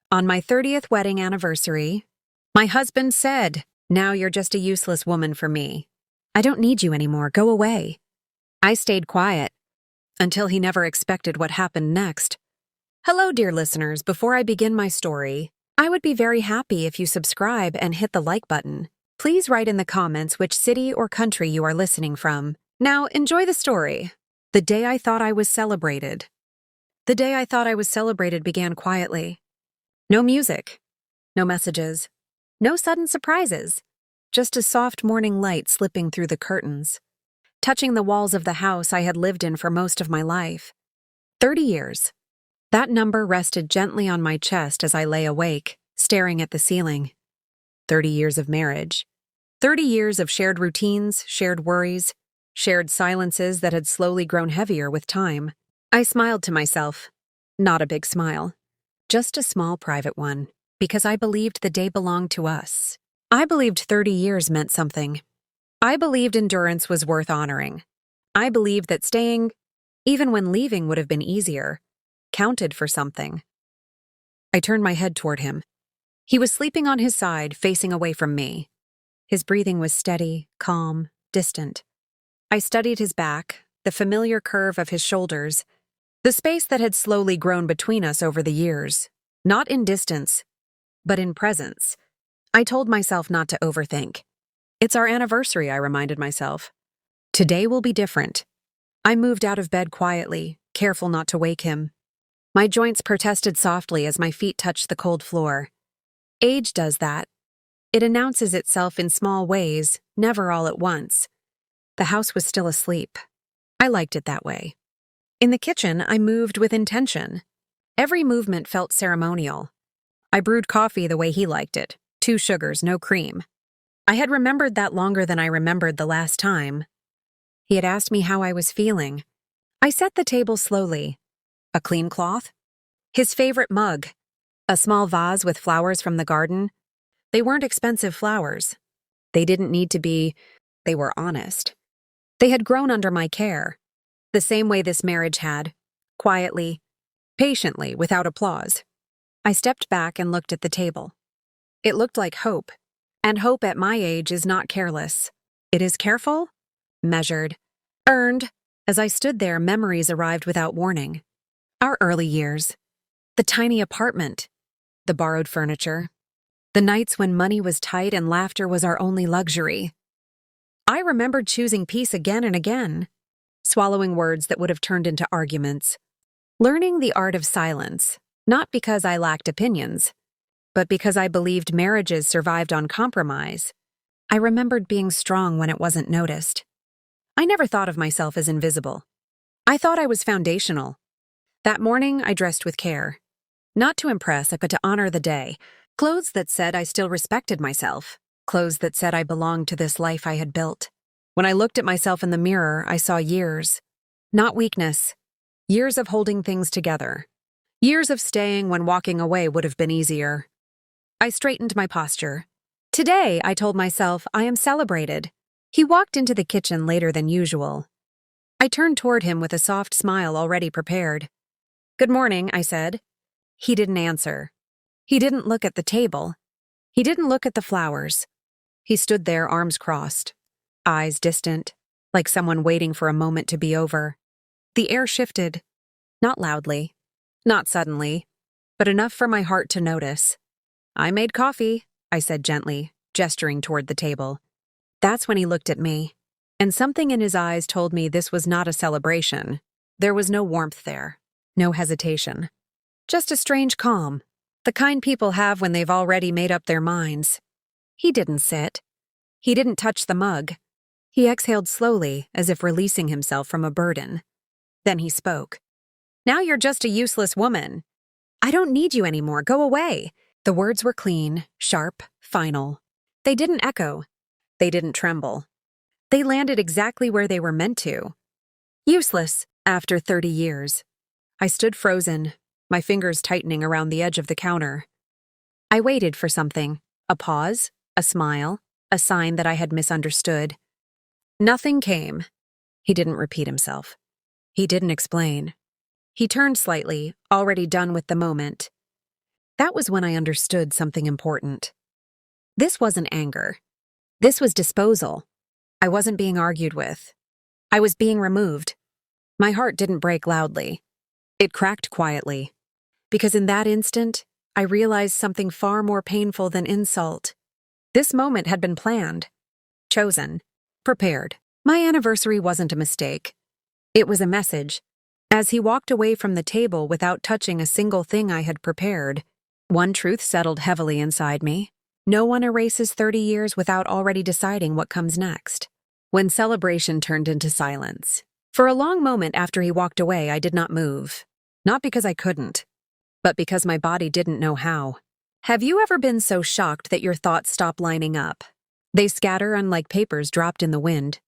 On my 30th wedding anniversary, my husband said, "Now you're just a useless woman for me. I don't need you anymore. Go away." I stayed quiet until he never expected what happened next. Hello, dear listeners. Before I begin my story, I would be very happy if you subscribe and hit the like button. Please write in the comments which city or country you are listening from. Now, enjoy the story. The day I thought I was celebrated. The day I thought I was celebrated began quietly. No music, no messages, no sudden surprises, just a soft morning light slipping through the curtains, touching the walls of the house I had lived in for most of my life. 30 years. That number rested gently on my chest as I lay awake, staring at the ceiling. 30 years of marriage. 30 years of shared routines, shared worries, shared silences that had slowly grown heavier with time. I smiled to myself. Not a big smile. Just a small private one, because I believed the day belonged to us. I believed 30 years meant something. I believed endurance was worth honoring. I believed that staying, even when leaving would have been easier, counted for something. I turned my head toward him. He was sleeping on his side, facing away from me. His breathing was steady, calm, distant. I studied his back, the familiar curve of his shoulders, the space that had slowly grown between us over the years, not in distance, but in presence. I told myself not to overthink. It's our anniversary, I reminded myself. Today will be different. I moved out of bed quietly, careful not to wake him. My joints protested softly as my feet touched the cold floor. Age does that. It announces itself in small ways, never all at once. The house was still asleep. I liked it that way. In the kitchen, I moved with intention. Every movement felt ceremonial. I brewed coffee the way he liked it, 2 sugars, no cream. I had remembered that longer than I remembered the last time. He had asked me how I was feeling. I set the table slowly. A clean cloth? His favorite mug. A small vase with flowers from the garden. They weren't expensive flowers. They didn't need to be. They were honest. They had grown under my care. The same way this marriage had, quietly, patiently, without applause. I stepped back and looked at the table. It looked like hope, and hope at my age is not careless. It is careful, measured, earned. As I stood there, memories arrived without warning. Our early years, the tiny apartment, the borrowed furniture, the nights when money was tight and laughter was our only luxury. I remembered choosing peace again and again, swallowing words that would have turned into arguments, learning the art of silence, not because I lacked opinions, but because I believed marriages survived on compromise. I remembered being strong when it wasn't noticed. I never thought of myself as invisible. I thought I was foundational. That morning, I dressed with care. Not to impress, but to honor the day. Clothes that said I still respected myself. Clothes that said I belonged to this life I had built. When I looked at myself in the mirror, I saw years. Not weakness. Years of holding things together. Years of staying when walking away would have been easier. I straightened my posture. Today, I told myself, I am celebrated. He walked into the kitchen later than usual. I turned toward him with a soft smile already prepared. "Good morning," I said. He didn't answer. He didn't look at the table. He didn't look at the flowers. He stood there, arms crossed, eyes distant, like someone waiting for a moment to be over. The air shifted, not loudly, not suddenly, but enough for my heart to notice. "I made coffee," I said gently, gesturing toward the table. That's when he looked at me, and something in his eyes told me this was not a celebration. There was no warmth there, no hesitation. Just a strange calm, the kind people have when they've already made up their minds. He didn't sit. He didn't touch the mug. He exhaled slowly, as if releasing himself from a burden. Then he spoke. "Now you're just a useless woman. I don't need you anymore. Go away." The words were clean, sharp, final. They didn't echo. They didn't tremble. They landed exactly where they were meant to. Useless, after 30 years. I stood frozen, my fingers tightening around the edge of the counter. I waited for something, a pause, a smile, a sign that I had misunderstood. Nothing came. He didn't repeat himself. He didn't explain. He turned slightly, already done with the moment. That was when I understood something important. This wasn't anger. This was disposal. I wasn't being argued with. I was being removed. My heart didn't break loudly. It cracked quietly. Because in that instant, I realized something far more painful than insult. This moment had been planned, chosen, prepared. My anniversary wasn't a mistake. It was a message. As he walked away from the table without touching a single thing I had prepared, one truth settled heavily inside me. No one erases 30 years without already deciding what comes next. When celebration turned into silence. For a long moment after he walked away, I did not move. Not because I couldn't, but because my body didn't know how. Have you ever been so shocked that your thoughts stop lining up? They scatter unlike papers dropped in the wind,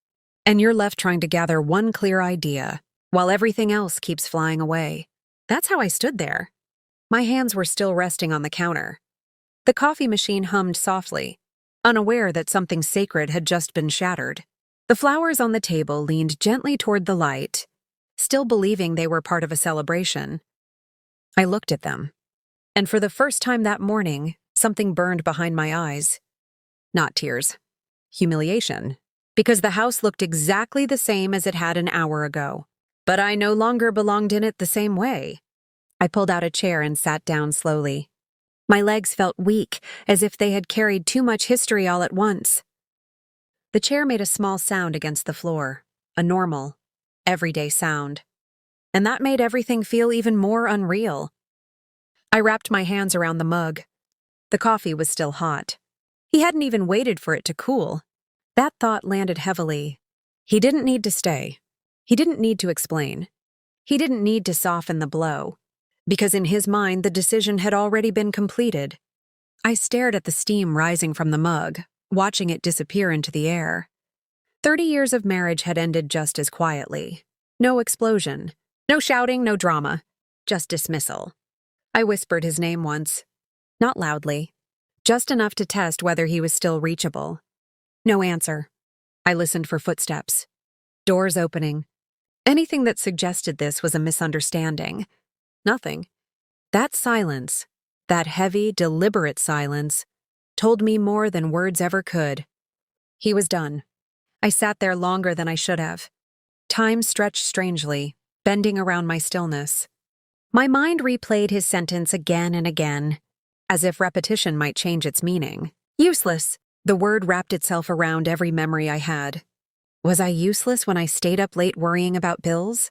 and you're left trying to gather one clear idea, while everything else keeps flying away. That's how I stood there. My hands were still resting on the counter. The coffee machine hummed softly, unaware that something sacred had just been shattered. The flowers on the table leaned gently toward the light, still believing they were part of a celebration. I looked at them, and for the first time that morning, something burned behind my eyes. Not tears. Humiliation. Because the house looked exactly the same as it had an hour ago. But I no longer belonged in it the same way. I pulled out a chair and sat down slowly. My legs felt weak, as if they had carried too much history all at once. The chair made a small sound against the floor, a normal, everyday sound. And that made everything feel even more unreal. I wrapped my hands around the mug. The coffee was still hot. He hadn't even waited for it to cool. That thought landed heavily. He didn't need to stay. He didn't need to explain. He didn't need to soften the blow. Because in his mind, the decision had already been completed. I stared at the steam rising from the mug, watching it disappear into the air. 30 years of marriage had ended just as quietly. No explosion. No shouting, no drama. Just dismissal. I whispered his name once. Not loudly. Just enough to test whether he was still reachable. No answer. I listened for footsteps. Doors opening. Anything that suggested this was a misunderstanding. Nothing. That silence, that heavy, deliberate silence, told me more than words ever could. He was done. I sat there longer than I should have. Time stretched strangely, bending around my stillness. My mind replayed his sentence again and again, as if repetition might change its meaning. Useless. The word wrapped itself around every memory I had. Was I useless when I stayed up late worrying about bills?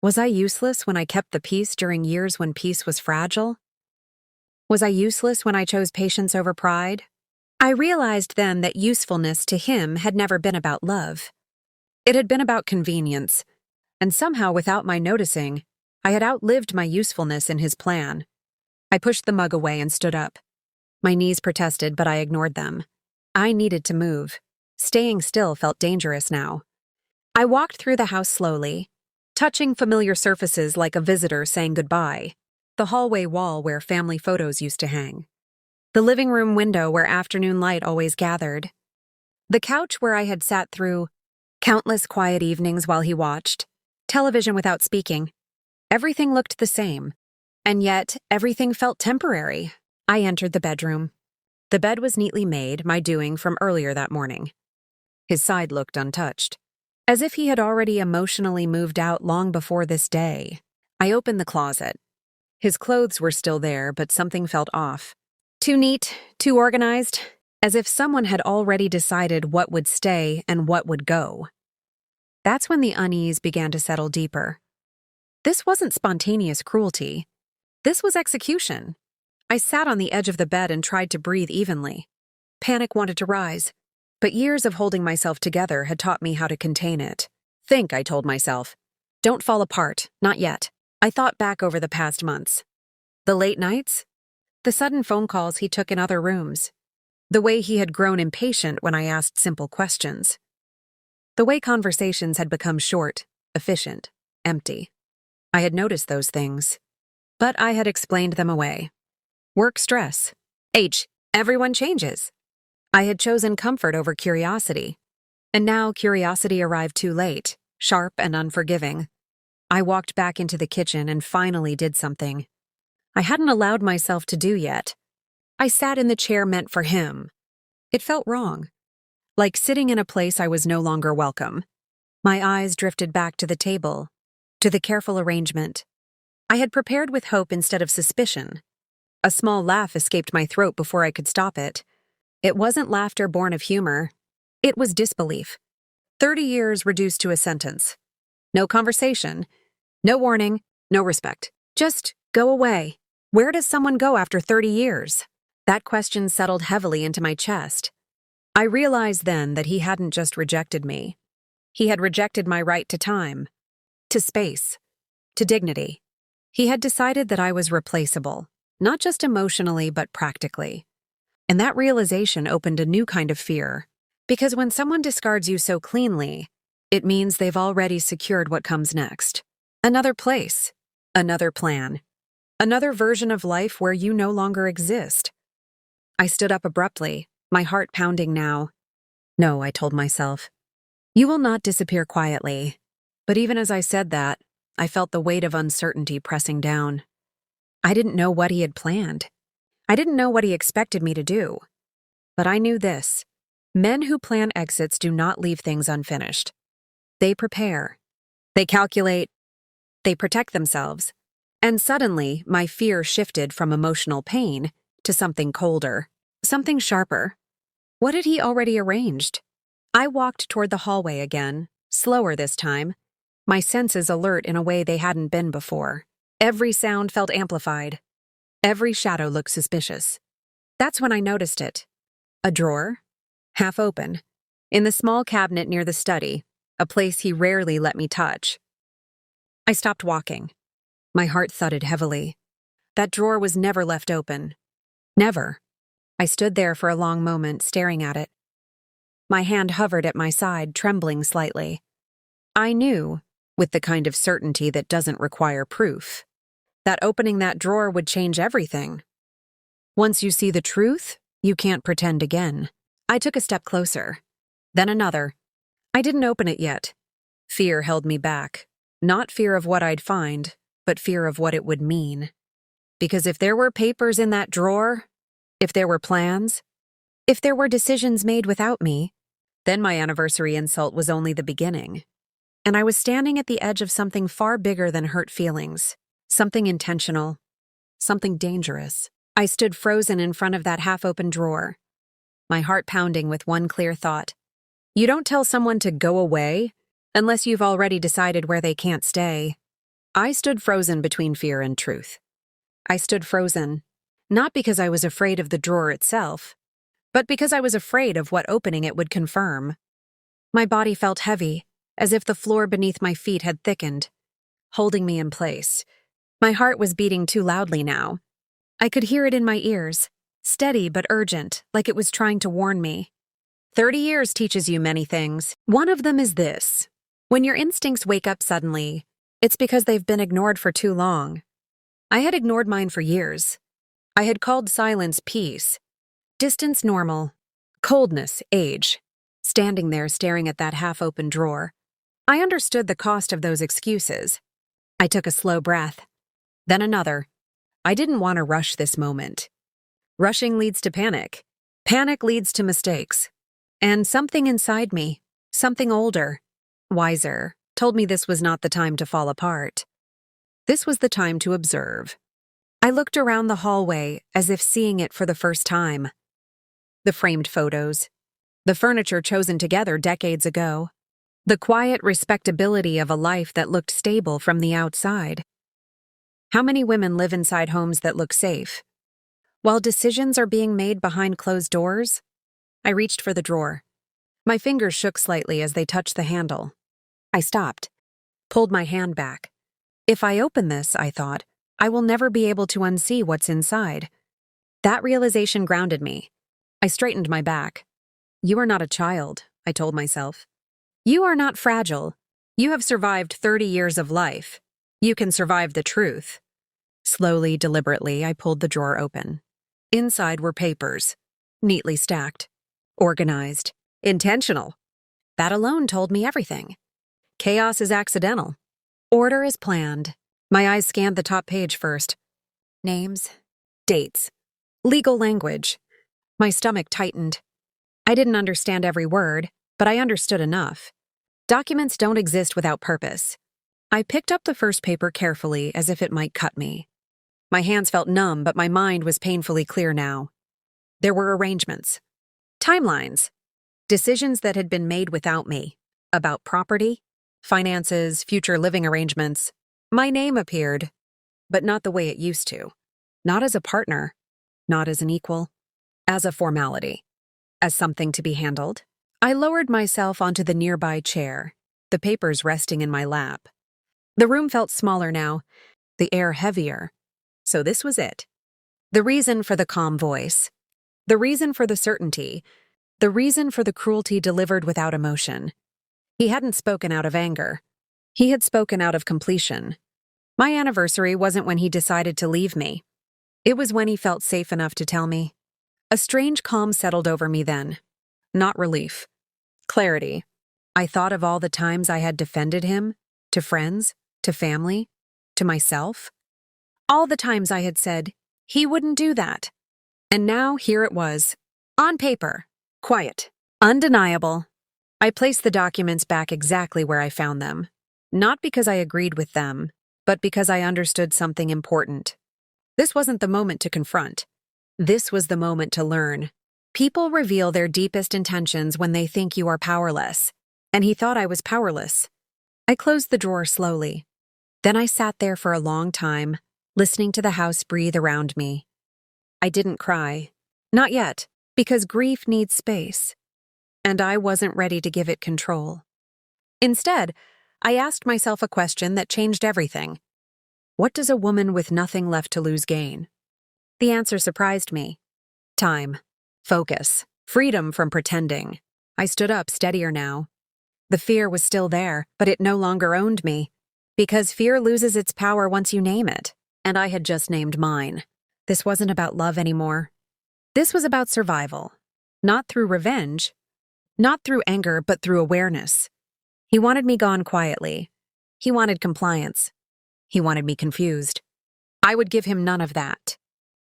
Was I useless when I kept the peace during years when peace was fragile? Was I useless when I chose patience over pride? I realized then that usefulness to him had never been about love. It had been about convenience, and somehow without my noticing, I had outlived my usefulness in his plan. I pushed the mug away and stood up. My knees protested, but I ignored them. I needed to move. Staying still felt dangerous now. I walked through the house slowly, touching familiar surfaces like a visitor saying goodbye. The hallway wall where family photos used to hang. The living room window where afternoon light always gathered. The couch where I had sat through countless quiet evenings while he watched. Television without speaking. Everything looked the same. And yet, everything felt temporary. I entered the bedroom. The bed was neatly made, my doing from earlier that morning. His side looked untouched. As if he had already emotionally moved out long before this day. I opened the closet. His clothes were still there, but something felt off. Too neat, too organized, as if someone had already decided what would stay and what would go. That's when the unease began to settle deeper. This wasn't spontaneous cruelty. This was execution. I sat on the edge of the bed and tried to breathe evenly. Panic wanted to rise, but years of holding myself together had taught me how to contain it. Think, I told myself. Don't fall apart, not yet. I thought back over the past months. The late nights? The sudden phone calls he took in other rooms. The way he had grown impatient when I asked simple questions. The way conversations had become short, efficient, empty. I had noticed those things, but I had explained them away. Work stress. Everyone changes. I had chosen comfort over curiosity. And now curiosity arrived too late, sharp and unforgiving. I walked back into the kitchen and finally did something. I hadn't allowed myself to do yet. I sat in the chair meant for him. It felt wrong, like sitting in a place I was no longer welcome. My eyes drifted back to the table, to the careful arrangement. I had prepared with hope instead of suspicion. A small laugh escaped my throat before I could stop it. It wasn't laughter born of humor. It was disbelief. 30 years reduced to a sentence. No conversation, no warning, no respect. Just go away. Where does someone go after 30 years? That question settled heavily into my chest. I realized then that he hadn't just rejected me. He had rejected my right to time, to space, to dignity. He had decided that I was replaceable, not just emotionally but practically. And that realization opened a new kind of fear. Because when someone discards you so cleanly, it means they've already secured what comes next. Another place, another plan, another version of life where you no longer exist. I stood up abruptly, my heart pounding now. No, I told myself. You will not disappear quietly. But even as I said that, I felt the weight of uncertainty pressing down. I didn't know what he had planned. I didn't know what he expected me to do. But I knew this. Men who plan exits do not leave things unfinished. They prepare. They calculate. They protect themselves. And suddenly, my fear shifted from emotional pain to something colder, something sharper. What had he already arranged? I walked toward the hallway again, slower this time, my senses alert in a way they hadn't been before. Every sound felt amplified. Every shadow looked suspicious. That's when I noticed it. A drawer, half open, in the small cabinet near the study, a place he rarely let me touch. I stopped walking. My heart thudded heavily. That drawer was never left open. Never. I stood there for a long moment, staring at it. My hand hovered at my side, trembling slightly. I knew, with the kind of certainty that doesn't require proof, that opening that drawer would change everything. Once you see the truth, you can't pretend again. I took a step closer, then another. I didn't open it yet. Fear held me back. Not fear of what I'd find, but fear of what it would mean. Because if there were papers in that drawer, if there were plans, if there were decisions made without me, then my anniversary insult was only the beginning. And I was standing at the edge of something far bigger than hurt feelings, something intentional, something dangerous. I stood frozen in front of that half-open drawer, my heart pounding with one clear thought. You don't tell someone to go away unless you've already decided where they can't stay. I stood frozen between fear and truth. I stood frozen, not because I was afraid of the drawer itself, but because I was afraid of what opening it would confirm. My body felt heavy, as if the floor beneath my feet had thickened, holding me in place. My heart was beating too loudly now. I could hear it in my ears, steady but urgent, like it was trying to warn me. 30 years teaches you many things. One of them is this. When your instincts wake up suddenly, it's because they've been ignored for too long. I had ignored mine for years. I had called silence peace, distance normal, coldness age. Standing there staring at that half-open drawer, I understood the cost of those excuses. I took a slow breath, then another. I didn't want to rush this moment. Rushing leads to panic. Panic leads to mistakes. And something inside me, something older, wiser, told me this was not the time to fall apart. This was the time to observe. I looked around the hallway as if seeing it for the first time. The framed photos, the furniture chosen together decades ago, the quiet respectability of a life that looked stable from the outside. How many women live inside homes that look safe? While decisions are being made behind closed doors, I reached for the drawer. My fingers shook slightly as they touched the handle. I stopped, pulled my hand back. If I open this, I thought, I will never be able to unsee what's inside. That realization grounded me. I straightened my back. You are not a child, I told myself. You are not fragile. You have survived 30 years of life. You can survive the truth. Slowly, deliberately, I pulled the drawer open. Inside were papers, neatly stacked, organized, intentional. That alone told me everything. Chaos is accidental. Order is planned. My eyes scanned the top page first. Names, dates, legal language. My stomach tightened. I didn't understand every word, but I understood enough. Documents don't exist without purpose. I picked up the first paper carefully as if it might cut me. My hands felt numb, but my mind was painfully clear now. There were arrangements, timelines, decisions that had been made without me, about property, finances, future living arrangements. My name appeared, but not the way it used to. Not as a partner, not as an equal, as a formality, as something to be handled. I lowered myself onto the nearby chair, the papers resting in my lap. The room felt smaller now, the air heavier. So this was it. The reason for the calm voice. The reason for the certainty. The reason for the cruelty delivered without emotion. He hadn't spoken out of anger. He had spoken out of completion. My anniversary wasn't when he decided to leave me. It was when he felt safe enough to tell me. A strange calm settled over me then. Not relief. Clarity. I thought of all the times I had defended him, to friends, to family, to myself. All the times I had said, he wouldn't do that. And now here it was. On paper. Quiet. Undeniable. I placed the documents back exactly where I found them. Not because I agreed with them, but because I understood something important. This wasn't the moment to confront. This was the moment to learn. People reveal their deepest intentions when they think you are powerless. And he thought I was powerless. I closed the drawer slowly. Then I sat there for a long time, listening to the house breathe around me. I didn't cry. Not yet, because grief needs space. And I wasn't ready to give it control. Instead, I asked myself a question that changed everything. What does a woman with nothing left to lose gain? The answer surprised me. Time. Focus. Freedom from pretending. I stood up steadier now. The fear was still there, but it no longer owned me. Because fear loses its power once you name it. And I had just named mine. This wasn't about love anymore. This was about survival. Not through revenge. Not through anger, but through awareness. He wanted me gone quietly. He wanted compliance. He wanted me confused. I would give him none of that.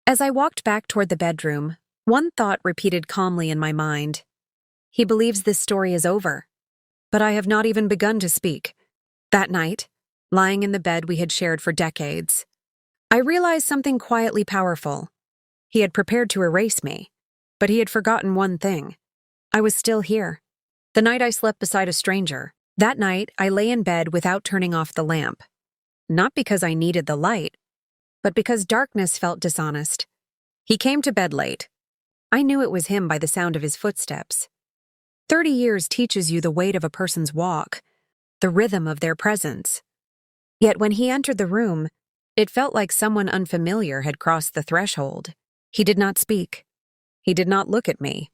As I walked back toward the bedroom, one thought repeated calmly in my mind. He believes this story is over. But I have not even begun to speak. That night, lying in the bed we had shared for decades, I realized something quietly powerful. He had prepared to erase me, but he had forgotten one thing. I was still here. The night I slept beside a stranger, that night I lay in bed without turning off the lamp. Not because I needed the light, but because darkness felt dishonest. He came to bed late. I knew it was him by the sound of his footsteps. 30 years teaches you the weight of a person's walk, the rhythm of their presence. Yet when he entered the room, it felt like someone unfamiliar had crossed the threshold. He did not speak. He did not look at me.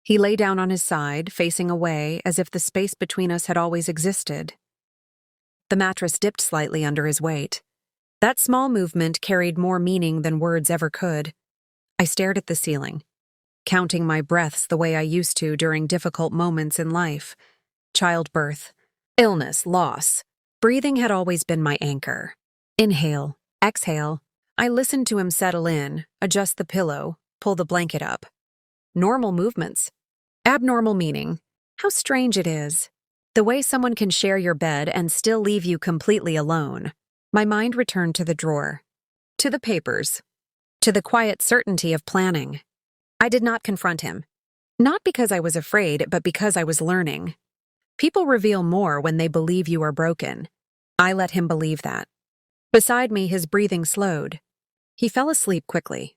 He lay down on his side, facing away, as if the space between us had always existed. The mattress dipped slightly under his weight. That small movement carried more meaning than words ever could. I stared at the ceiling, counting my breaths the way I used to during difficult moments in life. Childbirth, illness, loss. Breathing had always been my anchor. Inhale, exhale. I listened to him settle in, adjust the pillow, pull the blanket up. Normal movements. Abnormal meaning. How strange it is. The way someone can share your bed and still leave you completely alone. My mind returned to the drawer. To the papers. To the quiet certainty of planning. I did not confront him. Not because I was afraid, but because I was learning. People reveal more when they believe you are broken. I let him believe that. Beside me, his breathing slowed. He fell asleep quickly.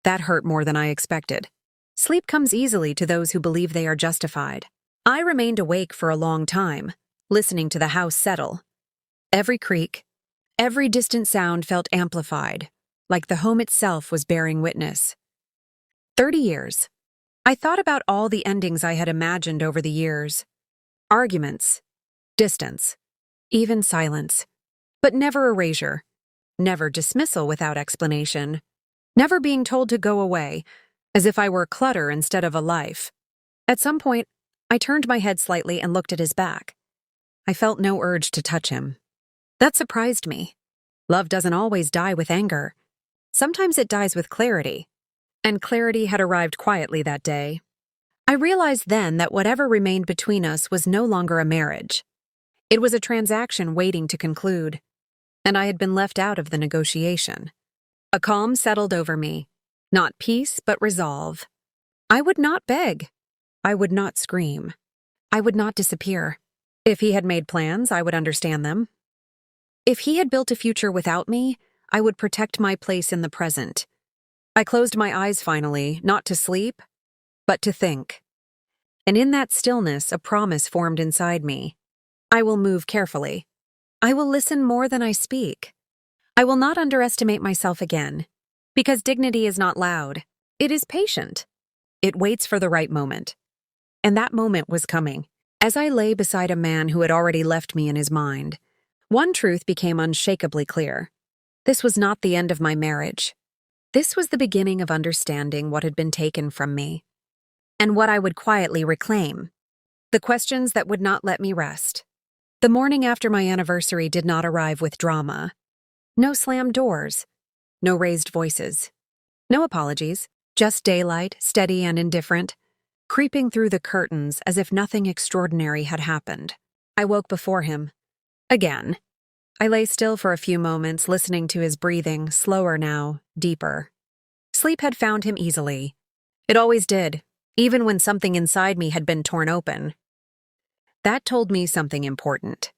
That hurt more than I expected. Sleep comes easily to those who believe they are justified. I remained awake for a long time, listening to the house settle. Every creak, every distant sound felt amplified, like the home itself was bearing witness. 30 years. I thought about all the endings I had imagined over the years. Arguments, distance, even silence. But never erasure, never dismissal without explanation, never being told to go away, as if I were clutter instead of a life. At some point, I turned my head slightly and looked at his back. I felt no urge to touch him. That surprised me. Love doesn't always die with anger. Sometimes it dies with clarity. And clarity had arrived quietly that day. I realized then that whatever remained between us was no longer a marriage. It was a transaction waiting to conclude, and I had been left out of the negotiation. A calm settled over me. Not peace, but resolve. I would not beg. I would not scream. I would not disappear. If he had made plans, I would understand them. If he had built a future without me, I would protect my place in the present. I closed my eyes finally, not to sleep, but to think. And in that stillness, a promise formed inside me. I will move carefully. I will listen more than I speak. I will not underestimate myself again, because dignity is not loud. It is patient. It waits for the right moment. And that moment was coming. As I lay beside a man who had already left me in his mind, one truth became unshakably clear. This was not the end of my marriage. This was the beginning of understanding what had been taken from me, and what I would quietly reclaim. The questions that would not let me rest. The morning after my anniversary did not arrive with drama. No slammed doors. No raised voices. No apologies. Just daylight, steady and indifferent, creeping through the curtains as if nothing extraordinary had happened. I woke before him. Again. I lay still for a few moments, listening to his breathing, slower now, deeper. Sleep had found him easily. It always did, even when something inside me had been torn open. That told me something important.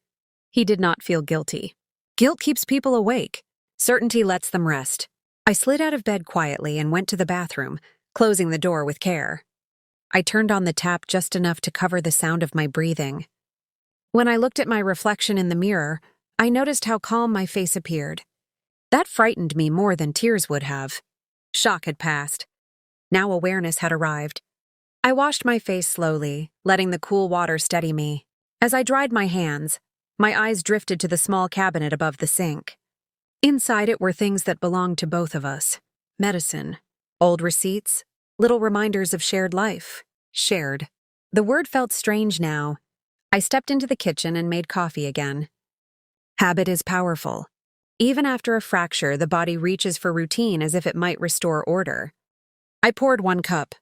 He did not feel guilty. Guilt keeps people awake. Certainty lets them rest. I slid out of bed quietly and went to the bathroom, closing the door with care. I turned on the tap just enough to cover the sound of my breathing. When I looked at my reflection in the mirror, I noticed how calm my face appeared. That frightened me more than tears would have. Shock had passed. Now awareness had arrived. I washed my face slowly, letting the cool water steady me. As I dried my hands, my eyes drifted to the small cabinet above the sink. Inside it were things that belonged to both of us. Medicine, old receipts, little reminders of shared life. Shared. The word felt strange now. I stepped into the kitchen and made coffee again. Habit is powerful. Even after a fracture, the body reaches for routine as if it might restore order. I poured 1 cup.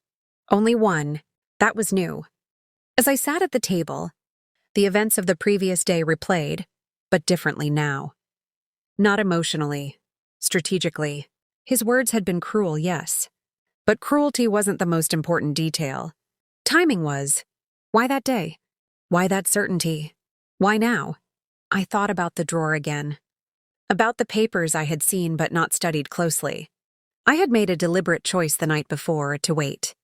Only one. That was new. As I sat at the table, the events of the previous day replayed, but differently now. Not emotionally, strategically. His words had been cruel, yes. But cruelty wasn't the most important detail. Timing was. Why that day? Why that certainty? Why now? I thought about the drawer again. About the papers I had seen but not studied closely. I had made a deliberate choice the night before to wait.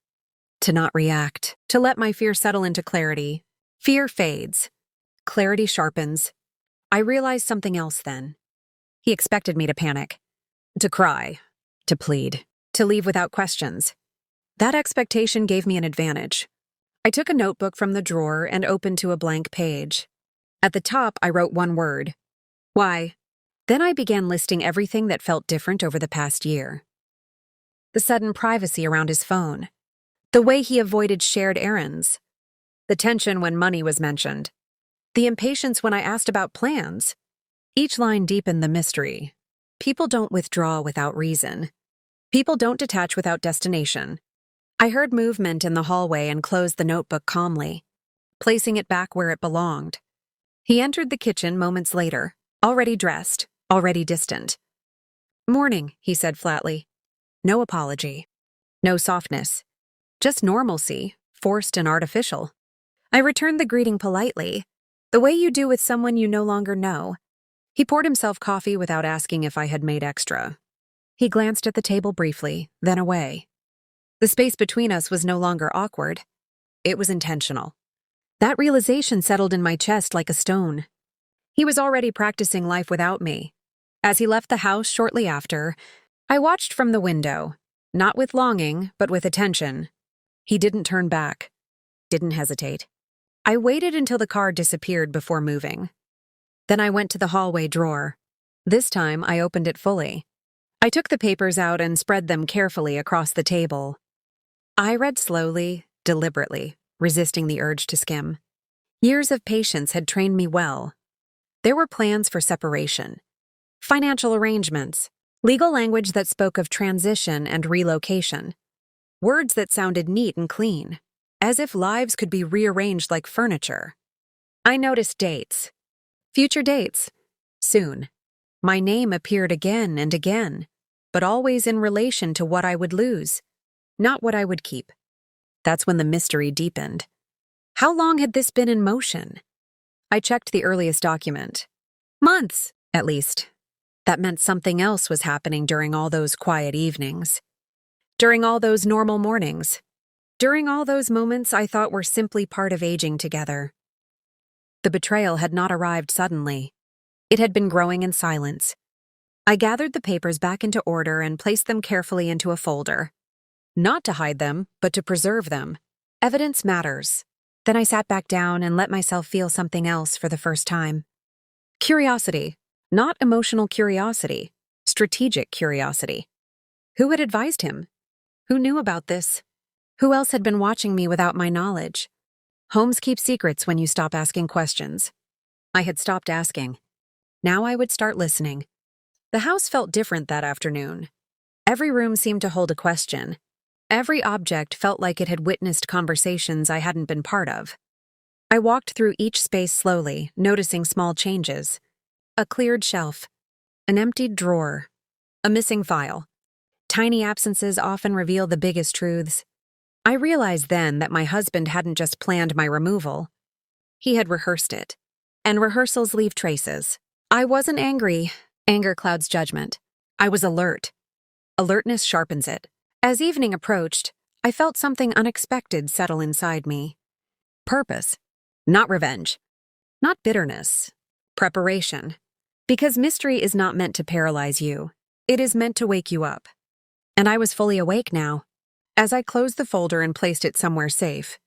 To not react. To let my fear settle into clarity. Fear fades. Clarity sharpens. I realized something else then. He expected me to panic. To cry. To plead. To leave without questions. That expectation gave me an advantage. I took a notebook from the drawer and opened to a blank page. At the top, I wrote 1 word. Why? Then I began listing everything that felt different over the past year. The sudden privacy around his phone. The way he avoided shared errands. The tension when money was mentioned. The impatience when I asked about plans. Each line deepened the mystery. People don't withdraw without reason. People don't detach without destination. I heard movement in the hallway and closed the notebook calmly, placing it back where it belonged. He entered the kitchen moments later, already dressed, already distant. "Morning," he said flatly. No apology. No softness. Just normalcy, forced and artificial. I returned the greeting politely, the way you do with someone you no longer know. He poured himself coffee without asking if I had made extra. He glanced at the table briefly, then away. The space between us was no longer awkward. It was intentional. That realization settled in my chest like a stone. He was already practicing life without me. As he left the house shortly after, I watched from the window, not with longing, but with attention. He didn't turn back, didn't hesitate. I waited until the car disappeared before moving. Then I went to the hallway drawer. This time, I opened it fully. I took the papers out and spread them carefully across the table. I read slowly, deliberately, resisting the urge to skim. Years of patience had trained me well. There were plans for separation, financial arrangements, Legal language that spoke of transition and relocation. Words that sounded neat and clean, as if lives could be rearranged like furniture. I noticed dates. Future dates. Soon. My name appeared again and again, but always in relation to what I would lose, not what I would keep. That's when the mystery deepened. How long had this been in motion? I checked the earliest document. Months, at least. That meant something else was happening during all those quiet evenings. During all those normal mornings. During all those moments I thought were simply part of aging together. The betrayal had not arrived suddenly. It had been growing in silence. I gathered the papers back into order and placed them carefully into a folder. Not to hide them, but to preserve them. Evidence matters. Then I sat back down and let myself feel something else for the first time. Curiosity. Not emotional curiosity. Strategic curiosity. Who had advised him? Who knew about this? Who else had been watching me without my knowledge? Homes keep secrets when you stop asking questions. I had stopped asking. Now I would start listening. The house felt different that afternoon. Every room seemed to hold a question. Every object felt like it had witnessed conversations I hadn't been part of. I walked through each space slowly, noticing small changes. A cleared shelf. An emptied drawer. A missing file. Tiny absences often reveal the biggest truths. I realized then that my husband hadn't just planned my removal. He had rehearsed it. And rehearsals leave traces. I wasn't angry. Anger clouds judgment. I was alert. Alertness sharpens it. As evening approached, I felt something unexpected settle inside me. Purpose. Not revenge. Not bitterness. Preparation. Because mystery is not meant to paralyze you. It is meant to wake you up. And I was fully awake now. As I closed the folder and placed it somewhere safe,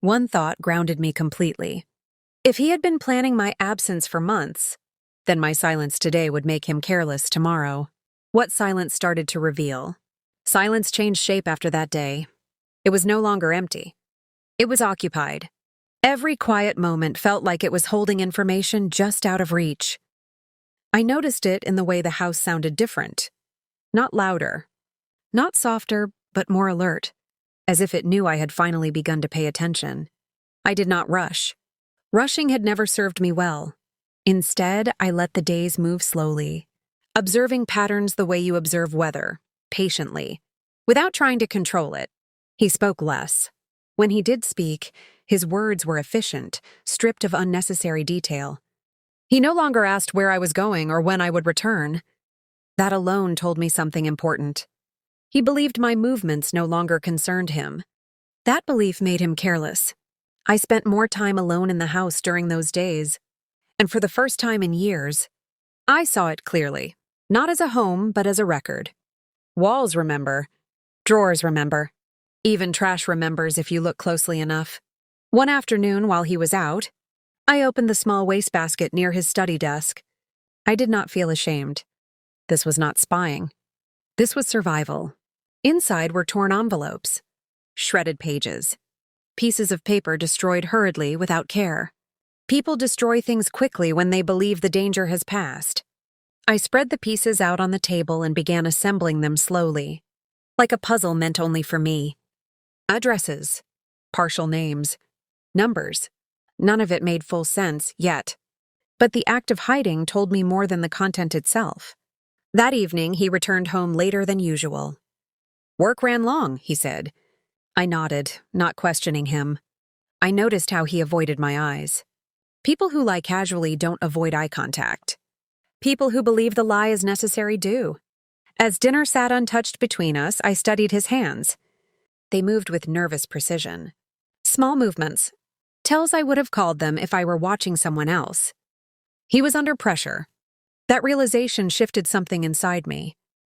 one thought grounded me completely. If he had been planning my absence for months, then my silence today would make him careless tomorrow. What silence started to reveal? Silence changed shape after that day. It was no longer empty. It was occupied. Every quiet moment felt like it was holding information just out of reach. I noticed it in the way the house sounded different. Not louder. Not softer, but more alert, as if it knew I had finally begun to pay attention. I did not rush. Rushing had never served me well. Instead, I let the days move slowly, observing patterns the way you observe weather, patiently, without trying to control it. He spoke less. When he did speak, his words were efficient, stripped of unnecessary detail. He no longer asked where I was going or when I would return. That alone told me something important. He believed my movements no longer concerned him. That belief made him careless. I spent more time alone in the house during those days, and for the first time in years, I saw it clearly, not as a home, but as a record. Walls remember. Drawers remember. Even trash remembers if you look closely enough. One afternoon while he was out, I opened the small wastebasket near his study desk. I did not feel ashamed. This was not spying. This was survival. Inside were torn envelopes, shredded pages, pieces of paper destroyed hurriedly without care. People destroy things quickly when they believe the danger has passed. I spread the pieces out on the table and began assembling them slowly, like a puzzle meant only for me. Addresses, partial names, numbers. None of it made full sense yet. But the act of hiding told me more than the content itself. That evening, he returned home later than usual. "Work ran long," he said. I nodded, not questioning him. I noticed how he avoided my eyes. People who lie casually don't avoid eye contact. People who believe the lie is necessary do. As dinner sat untouched between us, I studied his hands. They moved with nervous precision. Small movements. Tells I would have called them if I were watching someone else. He was under pressure. That realization shifted something inside me.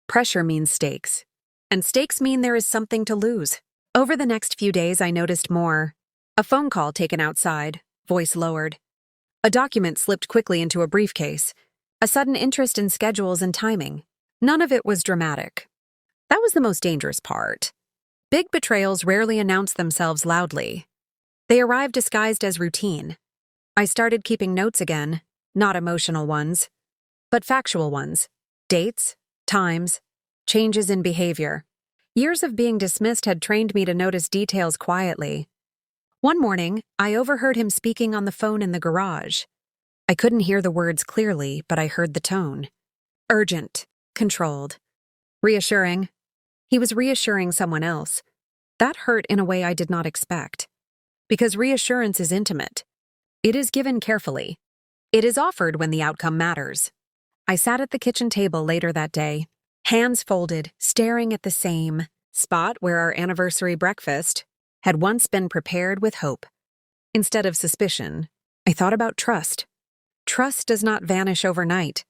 Pressure means stakes. And stakes mean there is something to lose. Over the next few days, I noticed more. A phone call taken outside, voice lowered. A document slipped quickly into a briefcase. A sudden interest in schedules and timing. None of it was dramatic. That was the most dangerous part. Big betrayals rarely announce themselves loudly. They arrive disguised as routine. I started keeping notes again, not emotional ones, but factual ones. Dates, times, changes in behavior. Years of being dismissed had trained me to notice details quietly. One morning, I overheard him speaking on the phone in the garage. I couldn't hear the words clearly, but I heard the tone. Urgent, controlled, reassuring. He was reassuring someone else. That hurt in a way I did not expect. Because reassurance is intimate. It is given carefully. It is offered when the outcome matters. I sat at the kitchen table later that day, hands folded, staring at the same spot where our anniversary breakfast had once been prepared with hope. Instead of suspicion, I thought about trust. Trust does not vanish overnight.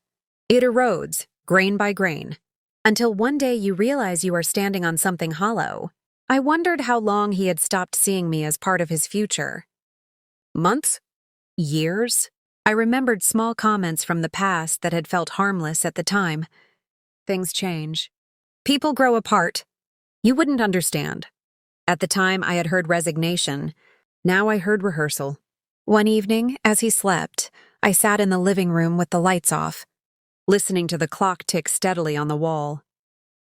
It erodes, grain by grain, until one day you realize you are standing on something hollow. I wondered how long he had stopped seeing me as part of his future. Months? Years? I remembered small comments from the past that had felt harmless at the time. Things change. People grow apart. You wouldn't understand. At the time, I had heard resignation. Now I heard rehearsal. One evening, as he slept, I sat in the living room with the lights off, listening to the clock tick steadily on the wall.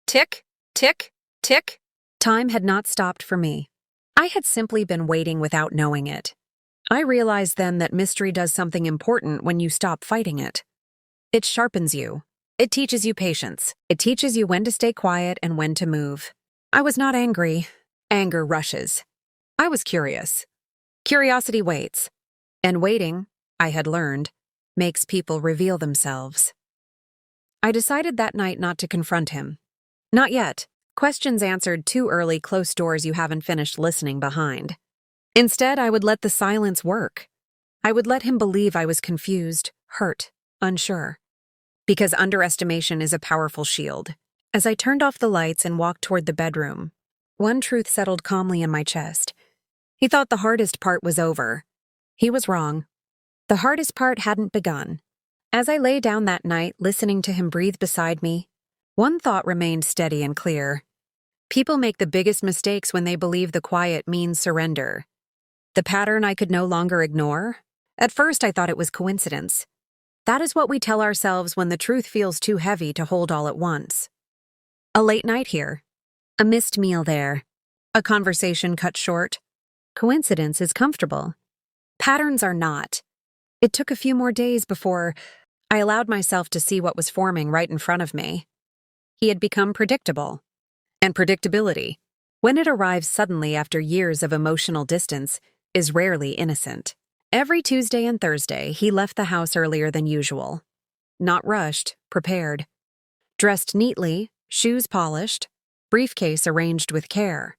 Tick, tick, tick. Time had not stopped for me. I had simply been waiting without knowing it. I realized then that mystery does something important when you stop fighting it. It sharpens you. It teaches you patience. It teaches you when to stay quiet and when to move. I was not angry. Anger rushes. I was curious. Curiosity waits. And waiting, I had learned, makes people reveal themselves. I decided that night not to confront him. Not yet. Questions answered too early close doors you haven't finished listening behind. Instead, I would let the silence work. I would let him believe I was confused, hurt, unsure. Because underestimation is a powerful shield. As I turned off the lights and walked toward the bedroom, one truth settled calmly in my chest. He thought the hardest part was over. He was wrong. The hardest part hadn't begun. As I lay down that night, listening to him breathe beside me, one thought remained steady and clear. People make the biggest mistakes when they believe the quiet means surrender. The pattern I could no longer ignore? At first, I thought it was coincidence. That is what we tell ourselves when the truth feels too heavy to hold all at once. A late night here. A missed meal there. A conversation cut short. Coincidence is comfortable. Patterns are not. It took a few more days before I allowed myself to see what was forming right in front of me. He had become predictable. And predictability, when it arrives suddenly after years of emotional distance, is rarely innocent. Every Tuesday and Thursday, he left the house earlier than usual. Not rushed, prepared. Dressed neatly, shoes polished, briefcase arranged with care.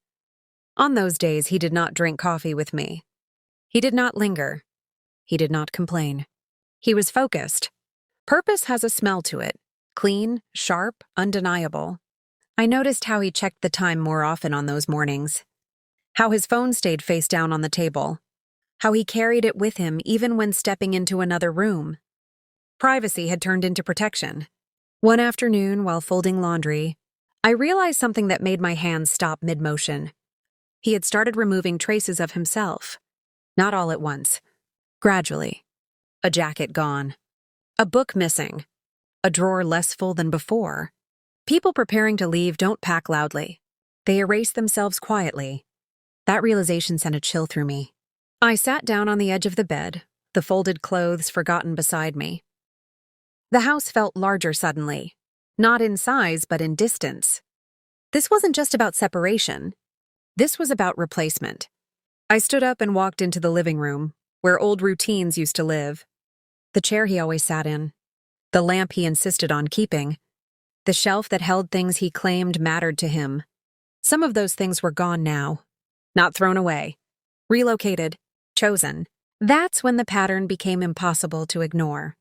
On those days, he did not drink coffee with me. He did not linger. He did not complain. He was focused. Purpose has a smell to it. Clean, sharp, undeniable. I noticed how he checked the time more often on those mornings. How his phone stayed face down on the table. How he carried it with him even when stepping into another room. Privacy had turned into protection. One afternoon, while folding laundry, I realized something that made my hands stop mid-motion. He had started removing traces of himself. Not all at once. Gradually. A jacket gone. A book missing. A drawer less full than before. People preparing to leave don't pack loudly. They erase themselves quietly. That realization sent a chill through me. I sat down on the edge of the bed, the folded clothes forgotten beside me. The house felt larger suddenly, not in size but in distance. This wasn't just about separation. This was about replacement. I stood up and walked into the living room, where old routines used to live. The chair he always sat in, the lamp he insisted on keeping, the shelf that held things he claimed mattered to him. Some of those things were gone now. Not thrown away. Relocated. Chosen. That's when the pattern became impossible to ignore.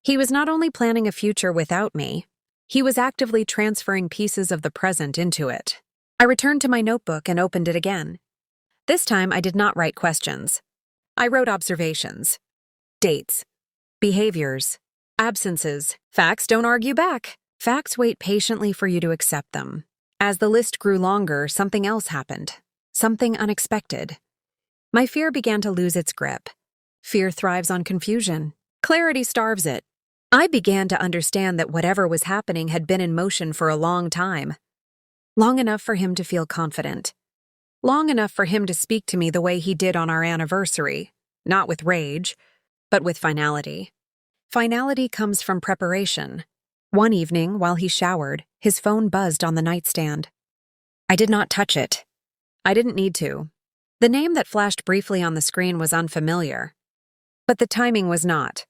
He was not only planning a future without me, he was actively transferring pieces of the present into it. I returned to my notebook and opened it again. This time I did not write questions. I wrote observations. Dates. Behaviors. Absences. Facts don't argue back. Facts wait patiently for you to accept them. As the list grew longer, something else happened. Something unexpected. My fear began to lose its grip. Fear thrives on confusion. Clarity starves it. I began to understand that whatever was happening had been in motion for a long time. Long enough for him to feel confident. Long enough for him to speak to me the way he did on our anniversary, not with rage, but with finality. Finality comes from preparation. One evening, while he showered, his phone buzzed on the nightstand. I did not touch it. I didn't need to. The name that flashed briefly on the screen was unfamiliar. But the timing was not.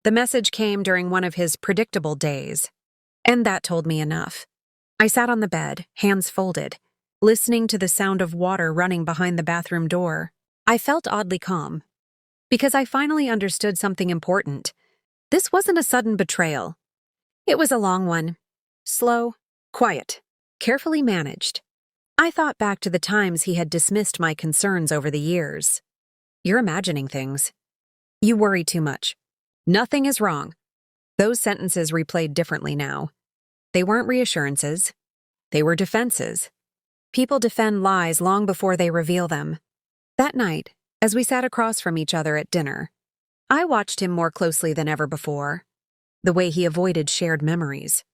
The message came during one of his predictable days. And that told me enough. I sat on the bed, hands folded, listening to the sound of water running behind the bathroom door. I felt oddly calm, because I finally understood something important. This wasn't a sudden betrayal. It was a long one. Slow, quiet, carefully managed. I thought back to the times he had dismissed my concerns over the years. You're imagining things. You worry too much. Nothing is wrong. Those sentences replayed differently now. They weren't reassurances. They were defenses. People defend lies long before they reveal them. That night, as we sat across from each other at dinner, I watched him more closely than ever before. The way he avoided shared memories.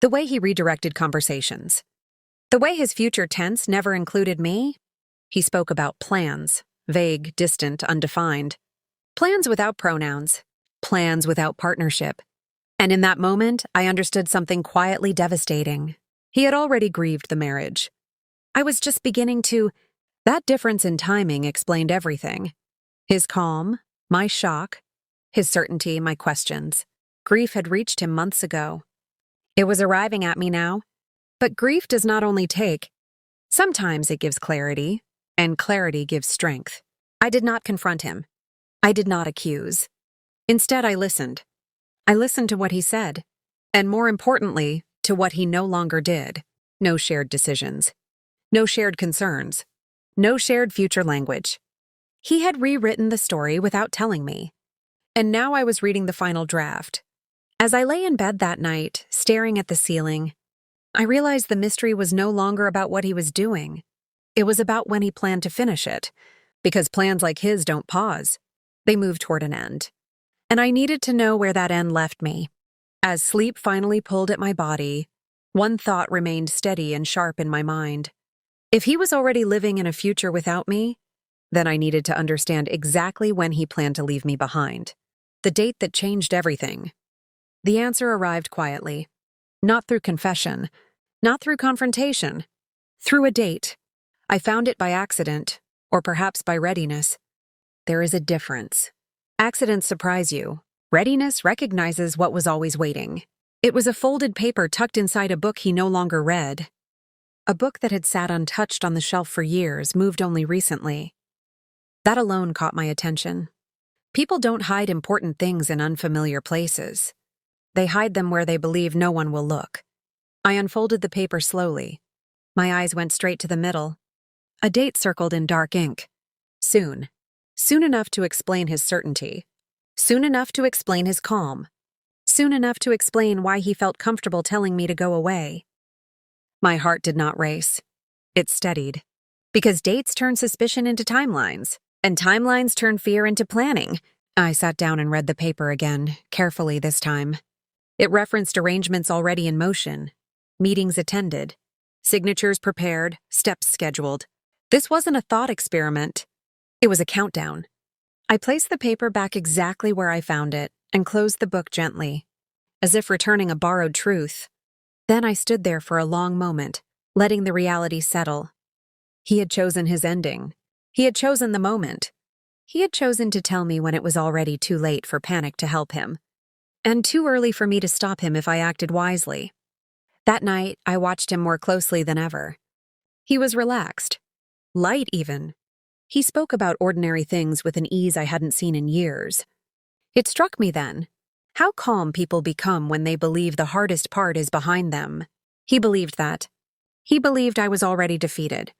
The way he redirected conversations. The way his future tense never included me. He spoke about plans, vague, distant, undefined. Plans without pronouns. Plans without partnership. And in that moment, I understood something quietly devastating. He had already grieved the marriage. I was just beginning to. That difference in timing explained everything. His calm, my shock, his certainty, my questions. Grief had reached him months ago. It was arriving at me now. But grief does not only take. Sometimes it gives clarity, and clarity gives strength. I did not confront him. I did not accuse. Instead, I listened. I listened to what he said, and more importantly, to what he no longer did. No shared decisions. No shared concerns. No shared future language. He had rewritten the story without telling me. And now I was reading the final draft. As I lay in bed that night, staring at the ceiling, I realized the mystery was no longer about what he was doing. It was about when he planned to finish it, because plans like his don't pause. They move toward an end. And I needed to know where that end left me. As sleep finally pulled at my body, one thought remained steady and sharp in my mind. If he was already living in a future without me, then I needed to understand exactly when he planned to leave me behind. The date that changed everything. The answer arrived quietly. Not through confession, not through confrontation. Through a date. I found it by accident, or perhaps by readiness. There is a difference. Accidents surprise you. Readiness recognizes what was always waiting. It was a folded paper tucked inside a book he no longer read. A book that had sat untouched on the shelf for years, moved only recently. That alone caught my attention. People don't hide important things in unfamiliar places. They hide them where they believe no one will look. I unfolded the paper slowly. My eyes went straight to the middle. A date circled in dark ink. Soon. Soon enough to explain his certainty. Soon enough to explain his calm. Soon enough to explain why he felt comfortable telling me to go away. My heart did not race. It steadied. Because dates turn suspicion into timelines, and timelines turn fear into planning. I sat down and read the paper again, carefully this time. It referenced arrangements already in motion, meetings attended, signatures prepared, steps scheduled. This wasn't a thought experiment. It was a countdown. I placed the paper back exactly where I found it and closed the book gently, as if returning a borrowed truth. Then I stood there for a long moment, letting the reality settle. He had chosen his ending. He had chosen the moment. He had chosen to tell me when it was already too late for panic to help him, and too early for me to stop him if I acted wisely. That night, I watched him more closely than ever. He was relaxed. Light, even. He spoke about ordinary things with an ease I hadn't seen in years. It struck me then, how calm people become when they believe the hardest part is behind them. He believed that. He believed I was already defeated.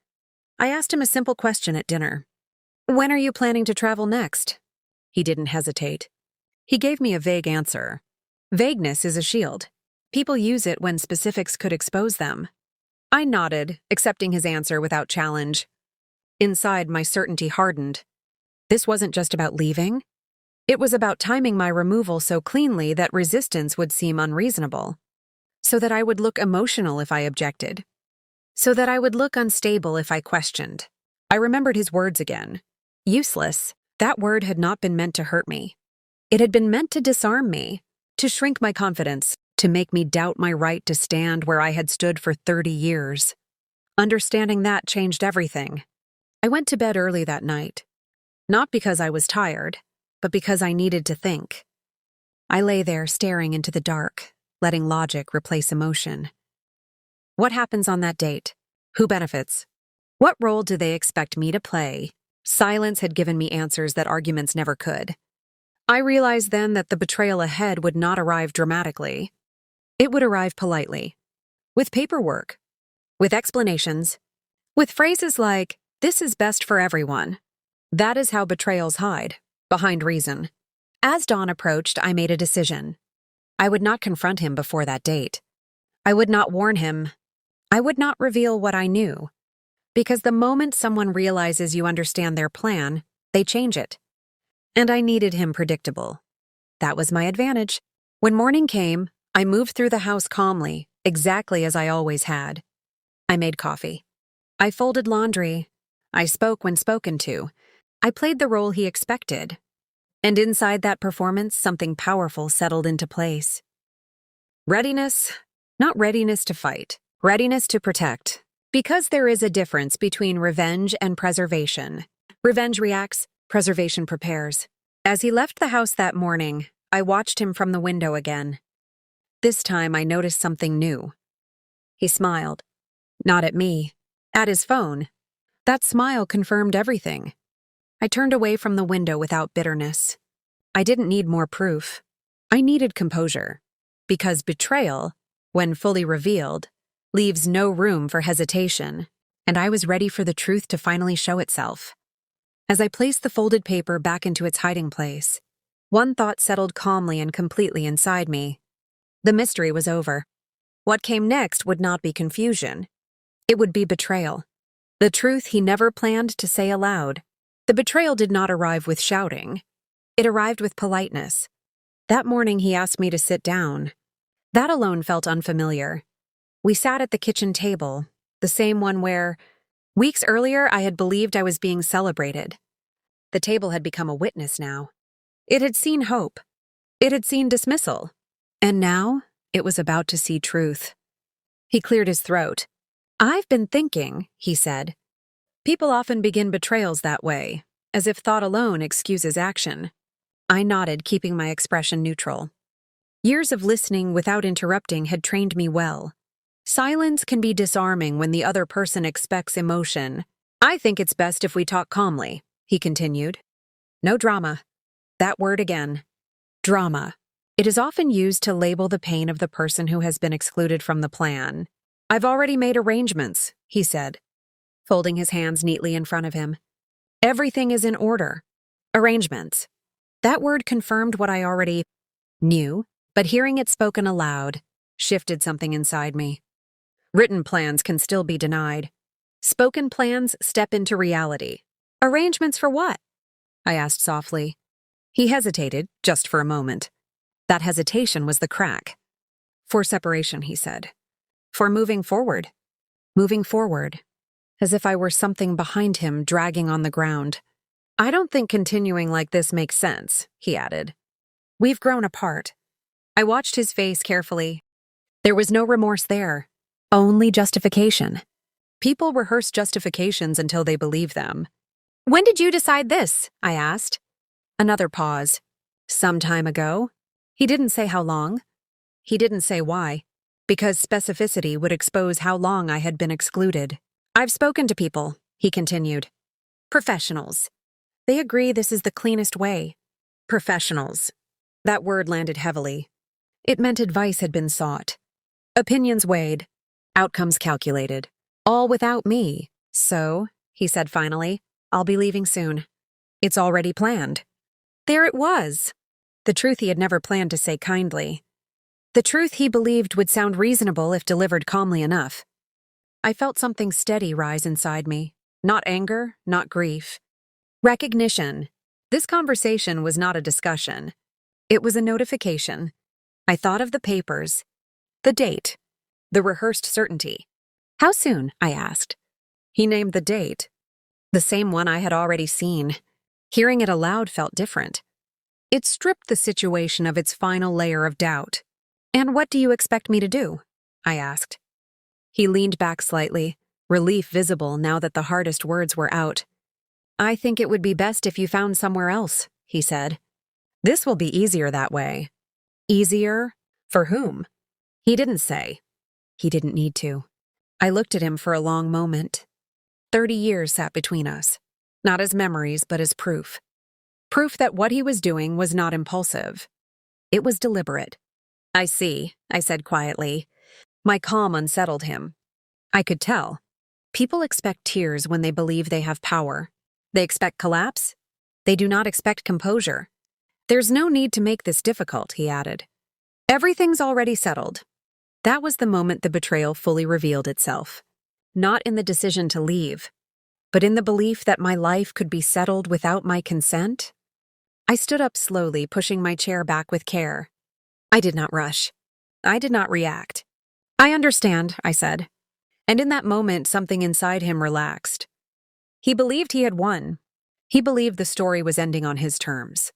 I asked him a simple question at dinner. When are you planning to travel next? He didn't hesitate. He gave me a vague answer. Vagueness is a shield. People use it when specifics could expose them. I nodded, accepting his answer without challenge. Inside, my certainty hardened. This wasn't just about leaving. It was about timing my removal so cleanly that resistance would seem unreasonable, so that I would look emotional if I objected, so that I would look unstable if I questioned. I remembered his words again. Useless. That word had not been meant to hurt me. It had been meant to disarm me, to shrink my confidence, to make me doubt my right to stand where I had stood for 30 years. Understanding that changed everything. I went to bed early that night, not because I was tired, but because I needed to think. I lay there staring into the dark, letting logic replace emotion. What happens on that date? Who benefits? What role do they expect me to play? Silence had given me answers that arguments never could. I realized then that the betrayal ahead would not arrive dramatically. It would arrive politely, with paperwork, with explanations, with phrases like, "This is best for everyone." That is how betrayals hide, behind reason. As dawn approached, I made a decision. I would not confront him before that date. I would not warn him. I would not reveal what I knew. Because the moment someone realizes you understand their plan, they change it. And I needed him predictable. That was my advantage. When morning came, I moved through the house calmly, exactly as I always had. I made coffee. I folded laundry. I spoke when spoken to. I played the role he expected. And inside that performance, something powerful settled into place. Readiness, not readiness to fight, readiness to protect. Because there is a difference between revenge and preservation. Revenge reacts, preservation prepares. As he left the house that morning, I watched him from the window again. This time I noticed something new. He smiled. Not at me. At his phone. That smile confirmed everything. I turned away from the window without bitterness. I didn't need more proof. I needed composure. Because betrayal, when fully revealed, leaves no room for hesitation, and I was ready for the truth to finally show itself. As I placed the folded paper back into its hiding place, one thought settled calmly and completely inside me. The mystery was over. What came next would not be confusion. It would be betrayal. The truth he never planned to say aloud. The betrayal did not arrive with shouting. It arrived with politeness. That morning he asked me to sit down. That alone felt unfamiliar. We sat at the kitchen table, the same one where, weeks earlier, I had believed I was being celebrated. The table had become a witness now. It had seen hope. It had seen dismissal. And now, it was about to see truth. He cleared his throat. "I've been thinking," he said. "People often begin betrayals that way, as if thought alone excuses action." I nodded, keeping my expression neutral. Years of listening without interrupting had trained me well. Silence can be disarming when the other person expects emotion. "I think it's best if we talk calmly," he continued. "No drama." That word again. Drama. It is often used to label the pain of the person who has been excluded from the plan. "I've already made arrangements," he said, folding his hands neatly in front of him. "Everything is in order." Arrangements. That word confirmed what I already knew, but hearing it spoken aloud shifted something inside me. Written plans can still be denied. Spoken plans step into reality. "Arrangements for what?" I asked softly. He hesitated, just for a moment. That hesitation was the crack. "For separation," he said. "For moving forward." Moving forward. As if I were something behind him dragging on the ground. "I don't think continuing like this makes sense," he added. "We've grown apart." I watched his face carefully. There was no remorse there. Only justification. People rehearse justifications until they believe them. "When did you decide this?" I asked. Another pause. "Some time ago." He didn't say how long. He didn't say why. Because specificity would expose how long I had been excluded. "I've spoken to people," he continued. "Professionals. They agree this is the cleanest way." Professionals. That word landed heavily. It meant advice had been sought. Opinions weighed. Outcomes calculated. All without me. "So," he said finally, "I'll be leaving soon." "It's already planned." There it was. The truth he had never planned to say kindly. The truth he believed would sound reasonable if delivered calmly enough. I felt something steady rise inside me. Not anger, not grief. Recognition. This conversation was not a discussion. It was a notification. I thought of the papers, the date, the rehearsed certainty. How soon? I asked. He named the date, the same one I had already seen. Hearing it aloud felt different. It stripped the situation of its final layer of doubt. And what do you expect me to do? I asked. He leaned back slightly, relief visible now that the hardest words were out. I think it would be best if you found somewhere else, he said. This will be easier that way. Easier? For whom? He didn't say. He didn't need to. I looked at him for a long moment. 30 years sat between us, not as memories, but as proof. Proof that what he was doing was not impulsive. It was deliberate. I see, I said quietly. My calm unsettled him. I could tell. People expect tears when they believe they have power. They expect collapse. They do not expect composure. There's no need to make this difficult, he added. Everything's already settled. That was the moment the betrayal fully revealed itself. Not in the decision to leave, but in the belief that my life could be settled without my consent. I stood up slowly, pushing my chair back with care. I did not rush. I did not react. I understand, I said. And in that moment, something inside him relaxed. He believed he had won. He believed the story was ending on his terms.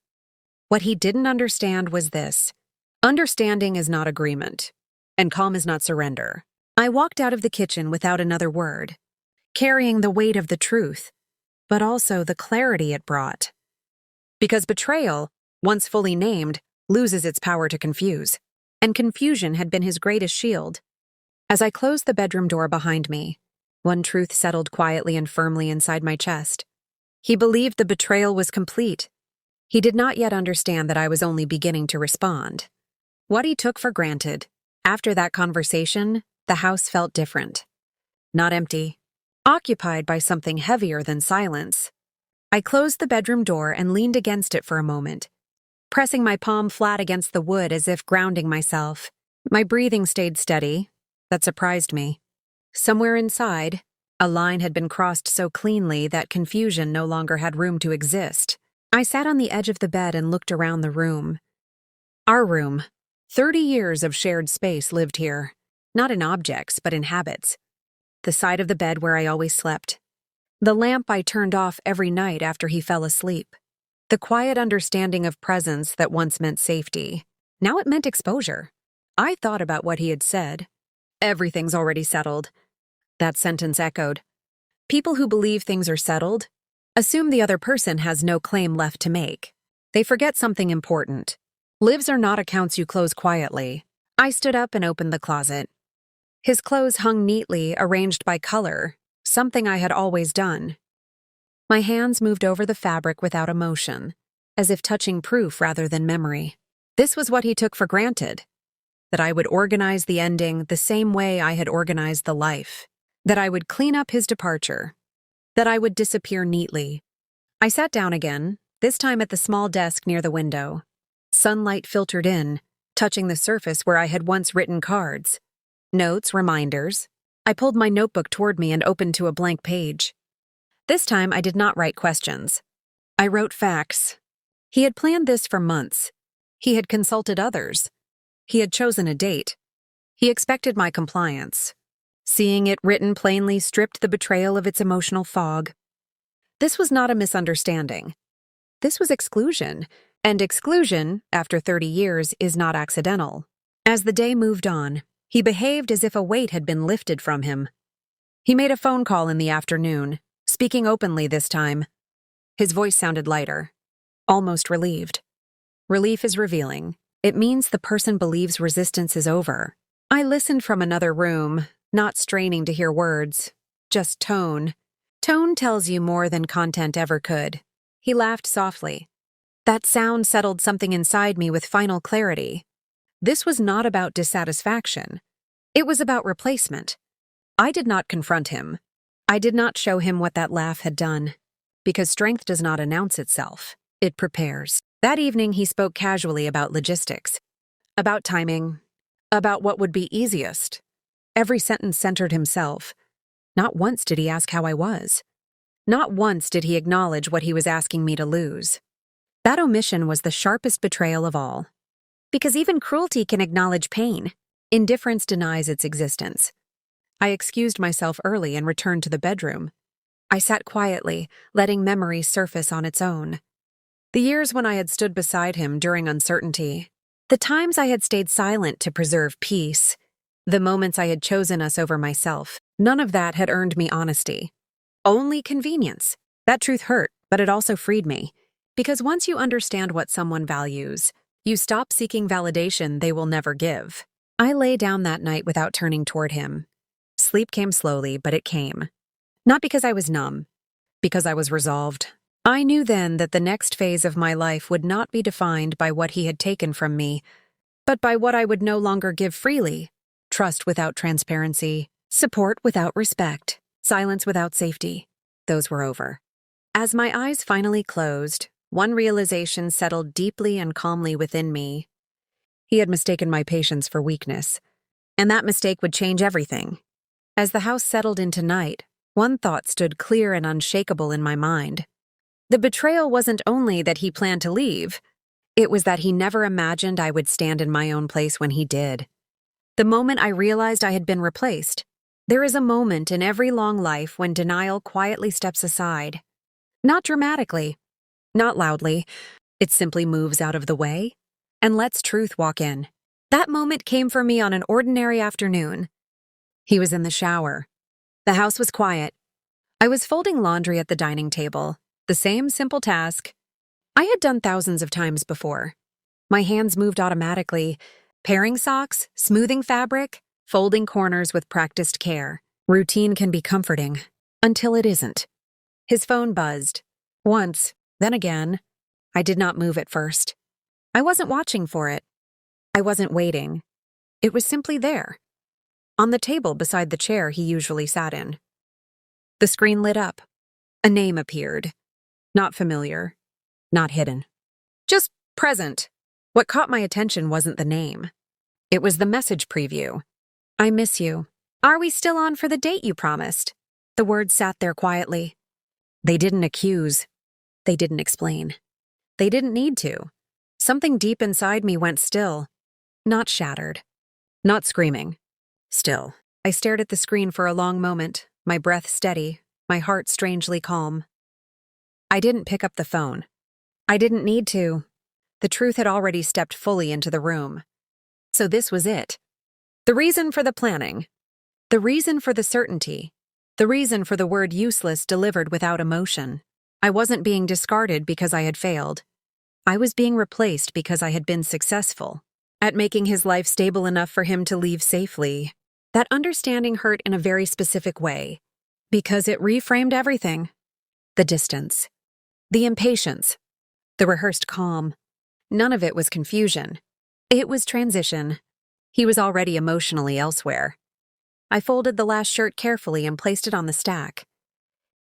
What he didn't understand was this. Understanding is not agreement, and calm is not surrender. I walked out of the kitchen without another word, carrying the weight of the truth, but also the clarity it brought. Because betrayal, once fully named, loses its power to confuse, and confusion had been his greatest shield. As I closed the bedroom door behind me, one truth settled quietly and firmly inside my chest. He believed the betrayal was complete. He did not yet understand that I was only beginning to respond. What he took for granted. After that conversation, the house felt different. Not empty. Occupied by something heavier than silence. I closed the bedroom door and leaned against it for a moment, pressing my palm flat against the wood as if grounding myself. My breathing stayed steady. That surprised me. Somewhere inside, a line had been crossed so cleanly that confusion no longer had room to exist. I sat on the edge of the bed and looked around the room. Our room. 30 years of shared space lived here, not in objects, but in habits. The side of the bed where I always slept. The lamp I turned off every night after he fell asleep. The quiet understanding of presence that once meant safety. Now it meant exposure. I thought about what he had said. Everything's already settled. That sentence echoed. People who believe things are settled assume the other person has no claim left to make. They forget something important. Lives are not accounts you close quietly. I stood up and opened the closet. His clothes hung neatly, arranged by color, something I had always done. My hands moved over the fabric without emotion, as if touching proof rather than memory. This was what he took for granted. That I would organize the ending the same way I had organized the life. That I would clean up his departure. That I would disappear neatly. I sat down again, this time at the small desk near the window. Sunlight filtered in, touching the surface where I had once written cards. Notes, reminders. I pulled my notebook toward me and opened to a blank page. This time I did not write questions. I wrote facts. He had planned this for months. He had consulted others. He had chosen a date. He expected my compliance. Seeing it written plainly stripped the betrayal of its emotional fog. This was not a misunderstanding. This was exclusion, and exclusion, after 30 years, is not accidental. As the day moved on, he behaved as if a weight had been lifted from him. He made a phone call in the afternoon, speaking openly this time. His voice sounded lighter, almost relieved. Relief is revealing. It means the person believes resistance is over. I listened from another room, not straining to hear words, just tone. Tone tells you more than content ever could. He laughed softly. That sound settled something inside me with final clarity. This was not about dissatisfaction. It was about replacement. I did not confront him. I did not show him what that laugh had done. Because strength does not announce itself. It prepares. That evening he spoke casually about logistics. About timing. About what would be easiest. Every sentence centered himself. Not once did he ask how I was. Not once did he acknowledge what he was asking me to lose. That omission was the sharpest betrayal of all. Because even cruelty can acknowledge pain. Indifference denies its existence. I excused myself early and returned to the bedroom. I sat quietly, letting memory surface on its own. The years when I had stood beside him during uncertainty, the times I had stayed silent to preserve peace, the moments I had chosen us over myself, none of that had earned me honesty. Only convenience. That truth hurt, but it also freed me. Because once you understand what someone values, you stop seeking validation they will never give. I lay down that night without turning toward him. Sleep came slowly, but it came. Not because I was numb, because I was resolved. I knew then that the next phase of my life would not be defined by what he had taken from me, but by what I would no longer give freely: trust without transparency, support without respect, silence without safety. Those were over. As my eyes finally closed, one realization settled deeply and calmly within me. He had mistaken my patience for weakness, and that mistake would change everything. As the house settled into night, one thought stood clear and unshakable in my mind. The betrayal wasn't only that he planned to leave, it was that he never imagined I would stand in my own place when he did. The moment I realized I had been replaced, there is a moment in every long life when denial quietly steps aside. Not dramatically, not loudly, it simply moves out of the way and lets truth walk in. That moment came for me on an ordinary afternoon. He was in the shower. The house was quiet. I was folding laundry at the dining table. The same simple task I had done thousands of times before. My hands moved automatically, pairing socks, smoothing fabric, folding corners with practiced care. Routine can be comforting, until it isn't. His phone buzzed. Once, then again. I did not move at first. I wasn't watching for it. I wasn't waiting. It was simply there, on the table beside the chair he usually sat in. The screen lit up. A name appeared. Not familiar, not hidden. Just present. What caught my attention wasn't the name. It was the message preview. I miss you. Are we still on for the date you promised? The words sat there quietly. They didn't accuse. They didn't explain. They didn't need to. Something deep inside me went still. Not shattered. Not screaming. Still. I stared at the screen for a long moment, my breath steady, my heart strangely calm. I didn't pick up the phone. I didn't need to. The truth had already stepped fully into the room. So this was it. The reason for the planning. The reason for the certainty. The reason for the word useless delivered without emotion. I wasn't being discarded because I had failed. I was being replaced because I had been successful at making his life stable enough for him to leave safely. That understanding hurt in a very specific way, because it reframed everything. The distance. The impatience. The rehearsed calm. None of it was confusion. It was transition. He was already emotionally elsewhere. I folded the last shirt carefully and placed it on the stack.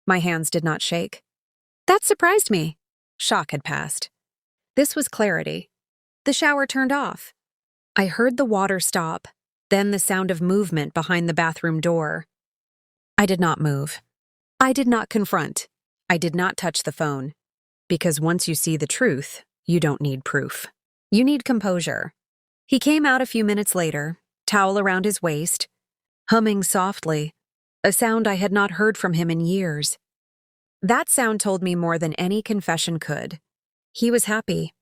My hands did not shake. That surprised me. Shock had passed. This was clarity. The shower turned off. I heard the water stop, then the sound of movement behind the bathroom door. I did not move. I did not confront. I did not touch the phone. Because once you see the truth, you don't need proof. You need composure. He came out a few minutes later, towel around his waist, humming softly, a sound I had not heard from him in years. That sound told me more than any confession could. He was happy,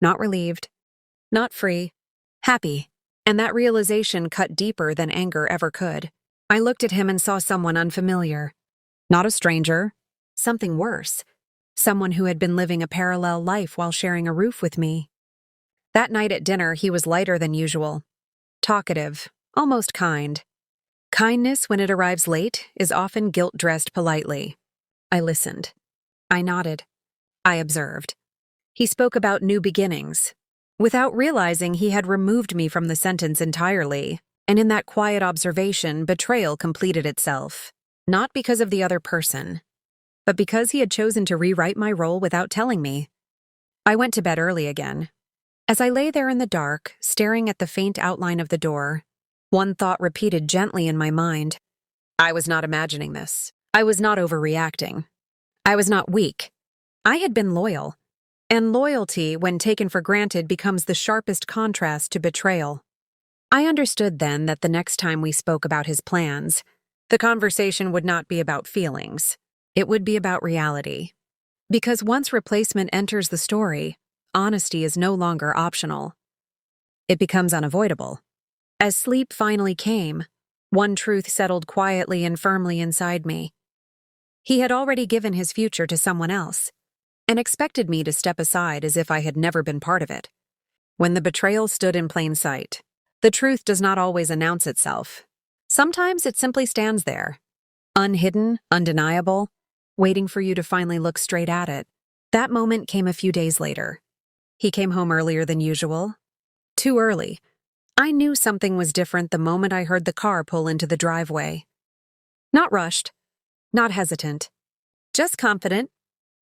not relieved, not free, happy, and that realization cut deeper than anger ever could. I looked at him and saw someone unfamiliar. Not a stranger, something worse. Someone who had been living a parallel life while sharing a roof with me. That night at dinner, he was lighter than usual. Talkative, almost kind. Kindness, when it arrives late, is often guilt-dressed politely. I listened. I nodded. I observed. He spoke about new beginnings. Without realizing, he had removed me from the sentence entirely, and in that quiet observation, betrayal completed itself. Not because of the other person, but because he had chosen to rewrite my role without telling me. I went to bed early again. As I lay there in the dark, staring at the faint outline of the door, one thought repeated gently in my mind. I was not imagining this. I was not overreacting. I was not weak. I had been loyal. And loyalty, when taken for granted, becomes the sharpest contrast to betrayal. I understood then that the next time we spoke about his plans, the conversation would not be about feelings. It would be about reality. Because once replacement enters the story, honesty is no longer optional. It becomes unavoidable. As sleep finally came, one truth settled quietly and firmly inside me. He had already given his future to someone else, and expected me to step aside as if I had never been part of it. When the betrayal stood in plain sight, the truth does not always announce itself. Sometimes it simply stands there, unhidden, undeniable, waiting for you to finally look straight at it. That moment came a few days later. He came home earlier than usual. Too early. I knew something was different the moment I heard the car pull into the driveway. Not rushed, not hesitant, just confident.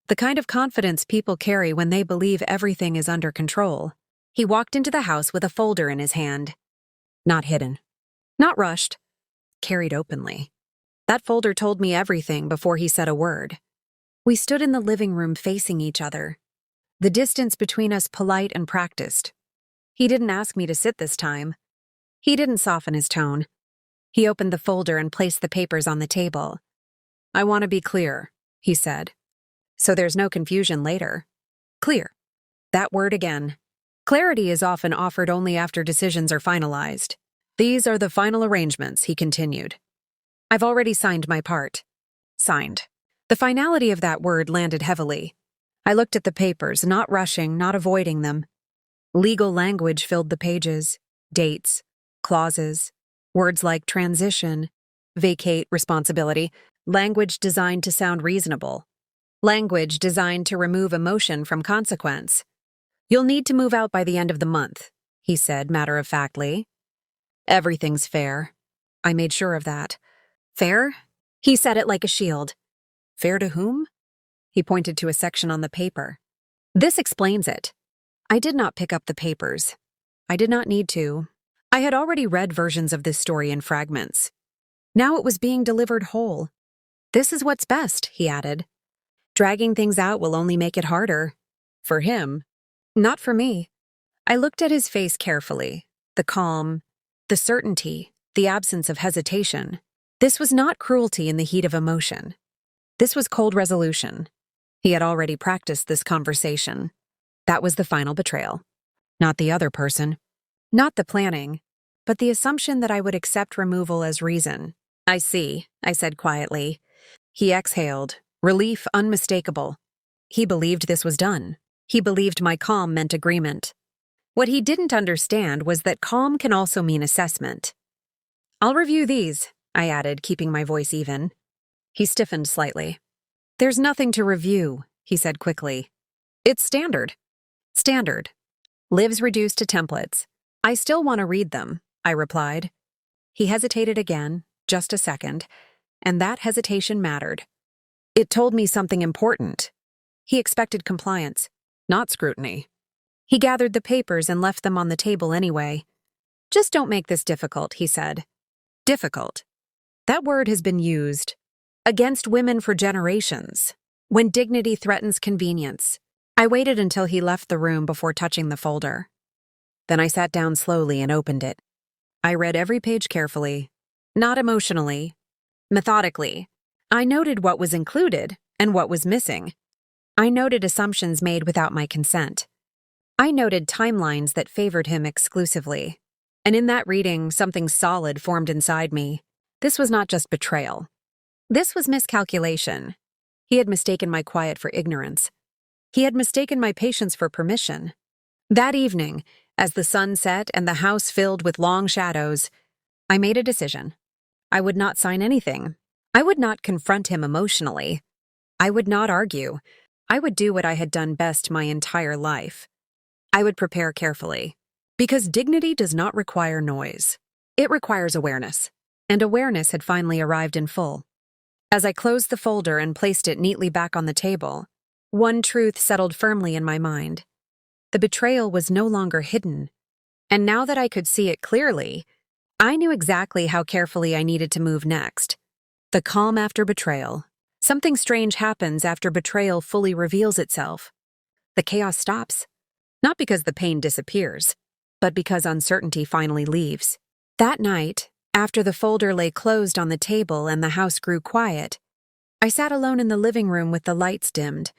The kind of confidence people carry when they believe everything is under control. He walked into the house with a folder in his hand. Not hidden. Not rushed. Carried openly. That folder told me everything before he said a word. We stood in the living room facing each other. The distance between us polite and practiced. He didn't ask me to sit this time. He didn't soften his tone. He opened the folder and placed the papers on the table. "I want to be clear," he said. "So there's no confusion later." Clear. That word again. Clarity is often offered only after decisions are finalized. "These are the final arrangements," he continued. "I've already signed my part." Signed. The finality of that word landed heavily. I looked at the papers, not rushing, not avoiding them. Legal language filled the pages. Dates, clauses, words like transition, vacate, responsibility, language designed to sound reasonable. Language designed to remove emotion from consequence. "You'll need to move out by the end of the month," he said matter-of-factly. "Everything's fair." I made sure of that. "Fair?" He said it like a shield. "Fair to whom?" He pointed to a section on the paper. "This explains it." I did not pick up the papers. I did not need to. I had already read versions of this story in fragments. Now it was being delivered whole. "This is what's best," he added. "Dragging things out will only make it harder. For him, not for me." I looked at his face carefully. The calm, the certainty, the absence of hesitation. This was not cruelty in the heat of emotion. This was cold resolution. He had already practiced this conversation. That was the final betrayal. Not the other person. Not the planning. But the assumption that I would accept removal as reason. "I see," I said quietly. He exhaled, relief unmistakable. He believed this was done. He believed my calm meant agreement. What he didn't understand was that calm can also mean assessment. "I'll review these," I added, keeping my voice even. He stiffened slightly. "There's nothing to review," he said quickly. "It's standard." Standard. Lives reduced to templates. "I still want to read them," I replied. He hesitated again, just a second, and that hesitation mattered. It told me something important. He expected compliance, not scrutiny. He gathered the papers and left them on the table anyway. "Just don't make this difficult," he said. Difficult. That word has been used against women for generations, when dignity threatens convenience. I waited until he left the room before touching the folder. Then I sat down slowly and opened it. I read every page carefully, not emotionally, methodically. I noted what was included and what was missing. I noted assumptions made without my consent. I noted timelines that favored him exclusively. And in that reading, something solid formed inside me. This was not just betrayal. This was miscalculation. He had mistaken my quiet for ignorance. He had mistaken my patience for permission. That evening, as the sun set and the house filled with long shadows, I made a decision. I would not sign anything. I would not confront him emotionally. I would not argue. I would do what I had done best my entire life. I would prepare carefully. Because dignity does not require noise. It requires awareness. And awareness had finally arrived in full. As I closed the folder and placed it neatly back on the table, one truth settled firmly in my mind. The betrayal was no longer hidden. And now that I could see it clearly, I knew exactly how carefully I needed to move next. The calm after betrayal. Something strange happens after betrayal fully reveals itself. The chaos stops. Not because the pain disappears, but because uncertainty finally leaves. That night, after the folder lay closed on the table and the house grew quiet, I sat alone in the living room with the lights dimmed.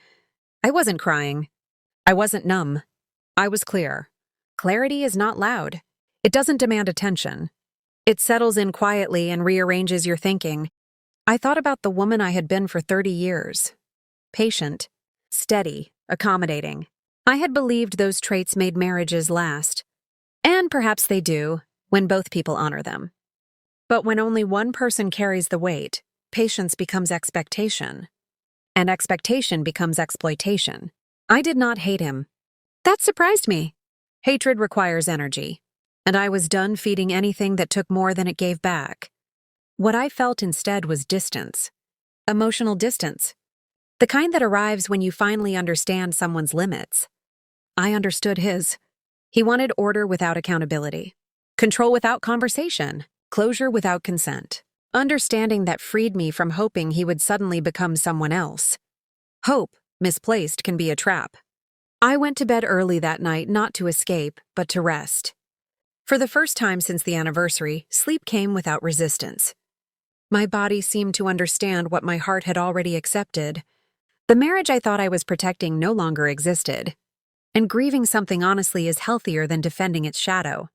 I wasn't crying. I wasn't numb. I was clear. Clarity is not loud. It doesn't demand attention. It settles in quietly and rearranges your thinking. I thought about the woman I had been for 30 years. Patient, steady, accommodating. I had believed those traits made marriages last. And perhaps they do, when both people honor them. But when only one person carries the weight, patience becomes expectation. And expectation becomes exploitation. I did not hate him. That surprised me. Hatred requires energy, and I was done feeding anything that took more than it gave back. What I felt instead was distance. Emotional distance. The kind that arrives when you finally understand someone's limits. I understood his. He wanted order without accountability, control without conversation, closure without consent. Understanding that freed me from hoping he would suddenly become someone else. Hope, misplaced, can be a trap. I went to bed early that night not to escape, but to rest. For the first time since the anniversary, sleep came without resistance. My body seemed to understand what my heart had already accepted. The marriage I thought I was protecting no longer existed. And grieving something honestly is healthier than defending its shadow.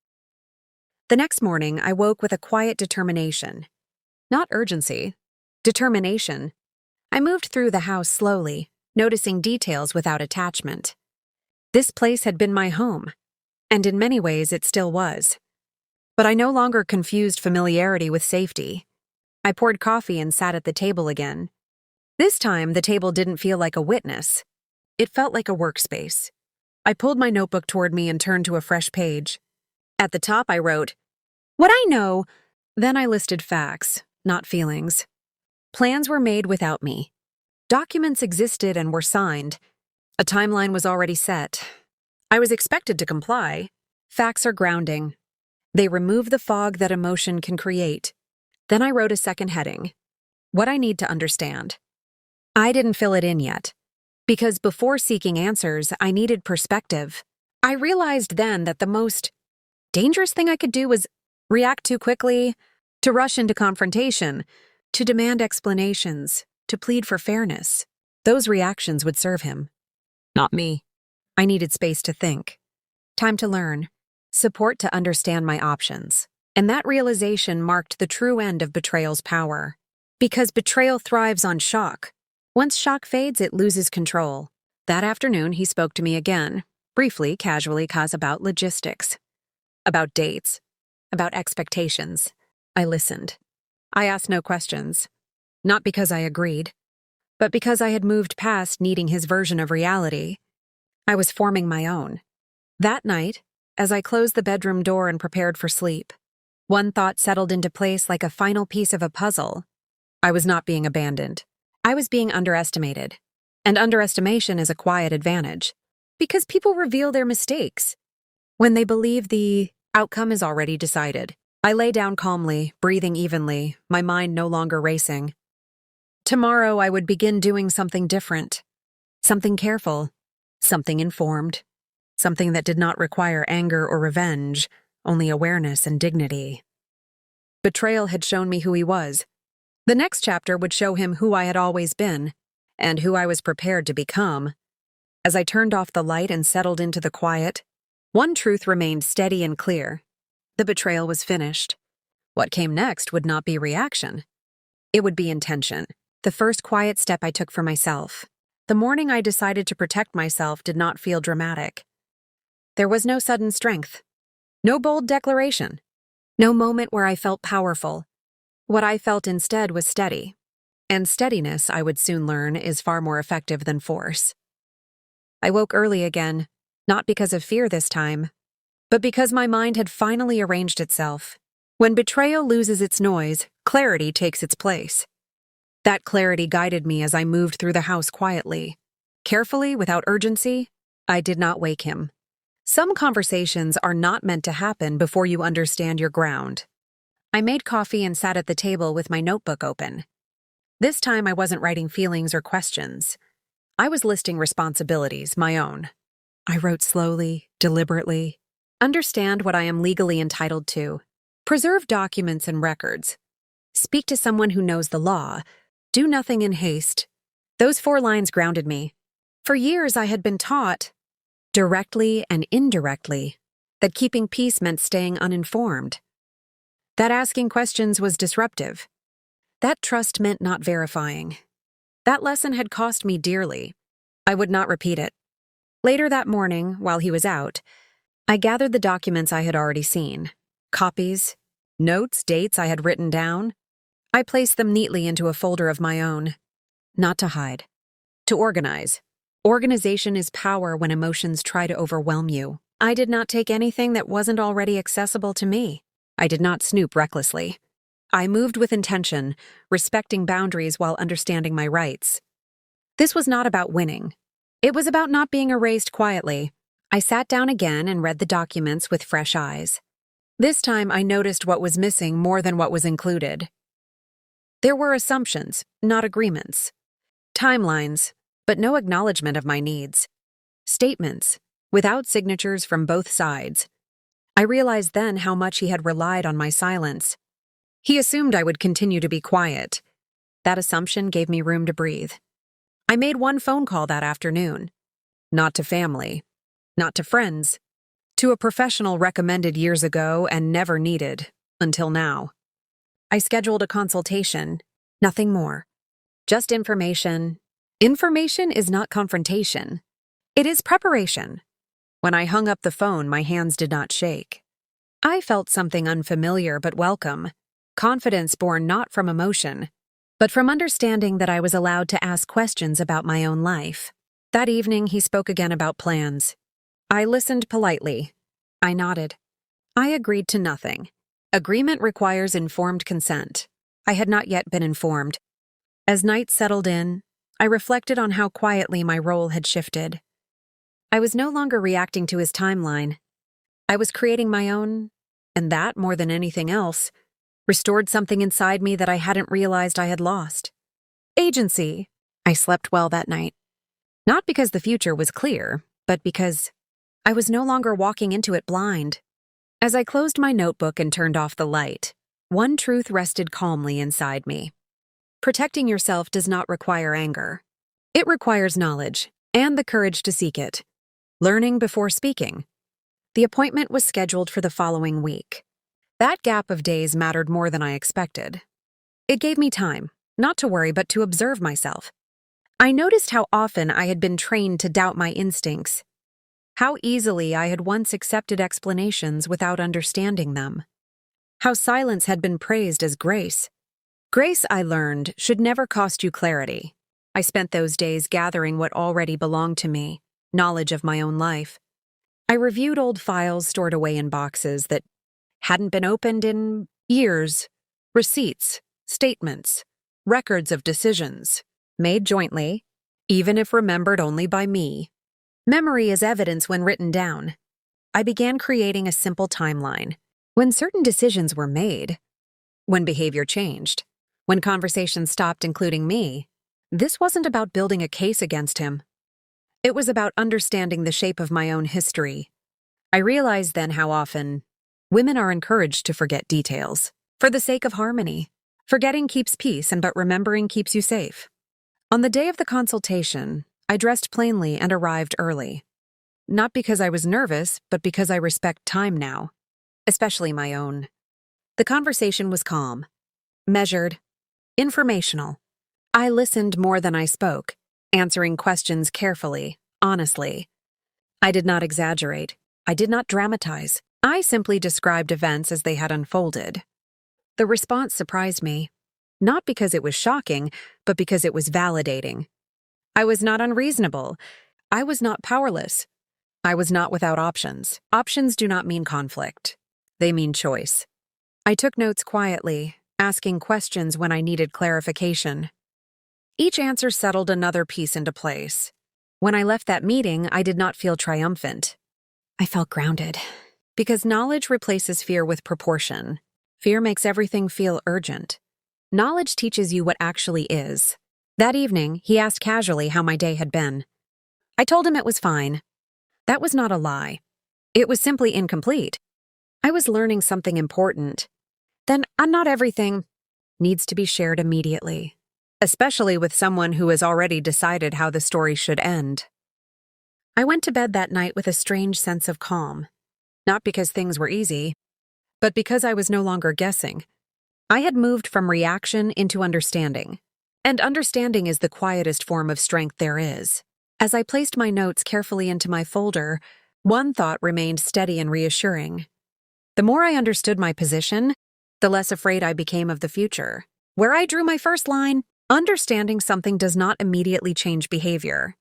The next morning, I woke with a quiet determination. Not urgency. Determination. I moved through the house slowly, noticing details without attachment. This place had been my home, and in many ways it still was. But I no longer confused familiarity with safety. I poured coffee and sat at the table again. This time, the table didn't feel like a witness. It felt like a workspace. I pulled my notebook toward me and turned to a fresh page. At the top, I wrote, "What I know." Then I listed facts, not feelings. Plans were made without me. Documents existed and were signed. A timeline was already set. I was expected to comply. Facts are grounding. They remove the fog that emotion can create. Then I wrote a second heading. What I need to understand. I didn't fill it in yet. Because before seeking answers, I needed perspective. I realized then that the most dangerous thing I could do was react too quickly, to rush into confrontation, to demand explanations, to plead for fairness. Those reactions would serve him, not me. I needed space to think, time to learn, support to understand my options. And that realization marked the true end of betrayal's power. Because betrayal thrives on shock. Once shock fades, it loses control. That afternoon, he spoke to me again, briefly, casually, about logistics, about dates, about expectations. I listened. I asked no questions. Not because I agreed, but because I had moved past needing his version of reality. I was forming my own. That night, as I closed the bedroom door and prepared for sleep, one thought settled into place like a final piece of a puzzle. I was not being abandoned. I was being underestimated. And underestimation is a quiet advantage, because people reveal their mistakes when they believe the outcome is already decided. I lay down calmly, breathing evenly, my mind no longer racing. Tomorrow I would begin doing something different, something careful, something informed, something that did not require anger or revenge, only awareness and dignity. Betrayal had shown me who he was. The next chapter would show him who I had always been, and who I was prepared to become. As I turned off the light and settled into the quiet, one truth remained steady and clear. The betrayal was finished. What came next would not be reaction. It would be intention. The first quiet step I took for myself. The morning I decided to protect myself did not feel dramatic. There was no sudden strength. No bold declaration. No moment where I felt powerful. What I felt instead was steady. And steadiness, I would soon learn, is far more effective than force. I woke early again, not because of fear this time, but because my mind had finally arranged itself. When betrayal loses its noise, clarity takes its place. That clarity guided me as I moved through the house quietly. Carefully, without urgency, I did not wake him. Some conversations are not meant to happen before you understand your ground. I made coffee and sat at the table with my notebook open. This time I wasn't writing feelings or questions. I was listing responsibilities, my own. I wrote slowly, deliberately. Understand what I am legally entitled to. Preserve documents and records. Speak to someone who knows the law. Do nothing in haste. Those 4 lines grounded me. For years I had been taught, directly and indirectly, that keeping peace meant staying uninformed. That asking questions was disruptive. That trust meant not verifying. That lesson had cost me dearly. I would not repeat it. Later that morning, while he was out, I gathered the documents I had already seen. Copies, notes, dates I had written down. I placed them neatly into a folder of my own. Not to hide. To organize. Organization is power when emotions try to overwhelm you. I did not take anything that wasn't already accessible to me. I did not snoop recklessly. I moved with intention, respecting boundaries while understanding my rights. This was not about winning. It was about not being erased quietly. I sat down again and read the documents with fresh eyes. This time I noticed what was missing more than what was included. There were assumptions, not agreements. Timelines, but no acknowledgement of my needs. Statements, without signatures from both sides. I realized then how much he had relied on my silence. He assumed I would continue to be quiet. That assumption gave me room to breathe. I made one phone call that afternoon. Not to family, not to friends, to a professional recommended years ago and never needed, until now. I scheduled a consultation, nothing more. Just information. Information is not confrontation. It is preparation. When I hung up the phone, my hands did not shake. I felt something unfamiliar but welcome, confidence born not from emotion, but from understanding that I was allowed to ask questions about my own life. That evening, he spoke again about plans. I listened politely. I nodded. I agreed to nothing. Agreement requires informed consent. I had not yet been informed. As night settled in, I reflected on how quietly my role had shifted. I was no longer reacting to his timeline. I was creating my own, and that, more than anything else, restored something inside me that I hadn't realized I had lost. Agency. I slept well that night. Not because the future was clear, but because I was no longer walking into it blind. As I closed my notebook and turned off the light, one truth rested calmly inside me. Protecting yourself does not require anger. It requires knowledge and the courage to seek it. Learning before speaking. The appointment was scheduled for the following week. That gap of days mattered more than I expected. It gave me time, not to worry but to observe myself. I noticed how often I had been trained to doubt my instincts. How easily I had once accepted explanations without understanding them. How silence had been praised as grace. Grace, I learned, should never cost you clarity. I spent those days gathering what already belonged to me, knowledge of my own life. I reviewed old files stored away in boxes that hadn't been opened in years, receipts, statements, records of decisions, made jointly, even if remembered only by me. Memory is evidence when written down. I began creating a simple timeline. When certain decisions were made, when behavior changed, when conversations stopped including me, this wasn't about building a case against him. It was about understanding the shape of my own history. I realized then how often women are encouraged to forget details for the sake of harmony. Forgetting keeps peace, but remembering keeps you safe. On the day of the consultation, I dressed plainly and arrived early. Not because I was nervous, but because I respect time now, especially my own. The conversation was calm, measured, informational. I listened more than I spoke, answering questions carefully, honestly. I did not exaggerate. I did not dramatize. I simply described events as they had unfolded. The response surprised me, not because it was shocking, but because it was validating. I was not unreasonable. I was not powerless. I was not without options. Options do not mean conflict. They mean choice. I took notes quietly, asking questions when I needed clarification. Each answer settled another piece into place. When I left that meeting, I did not feel triumphant. I felt grounded. Because knowledge replaces fear with proportion. Fear makes everything feel urgent. Knowledge teaches you what actually is. That evening, he asked casually how my day had been. I told him it was fine. That was not a lie. It was simply incomplete. I was learning something important. Then, not everything needs to be shared immediately, especially with someone who has already decided how the story should end. I went to bed that night with a strange sense of calm, not because things were easy, but because I was no longer guessing. I had moved from reaction into understanding, and understanding is the quietest form of strength there is. As I placed my notes carefully into my folder, one thought remained steady and reassuring. The more I understood my position, the less afraid I became of the future. Where I drew my first line, understanding something does not immediately change behavior.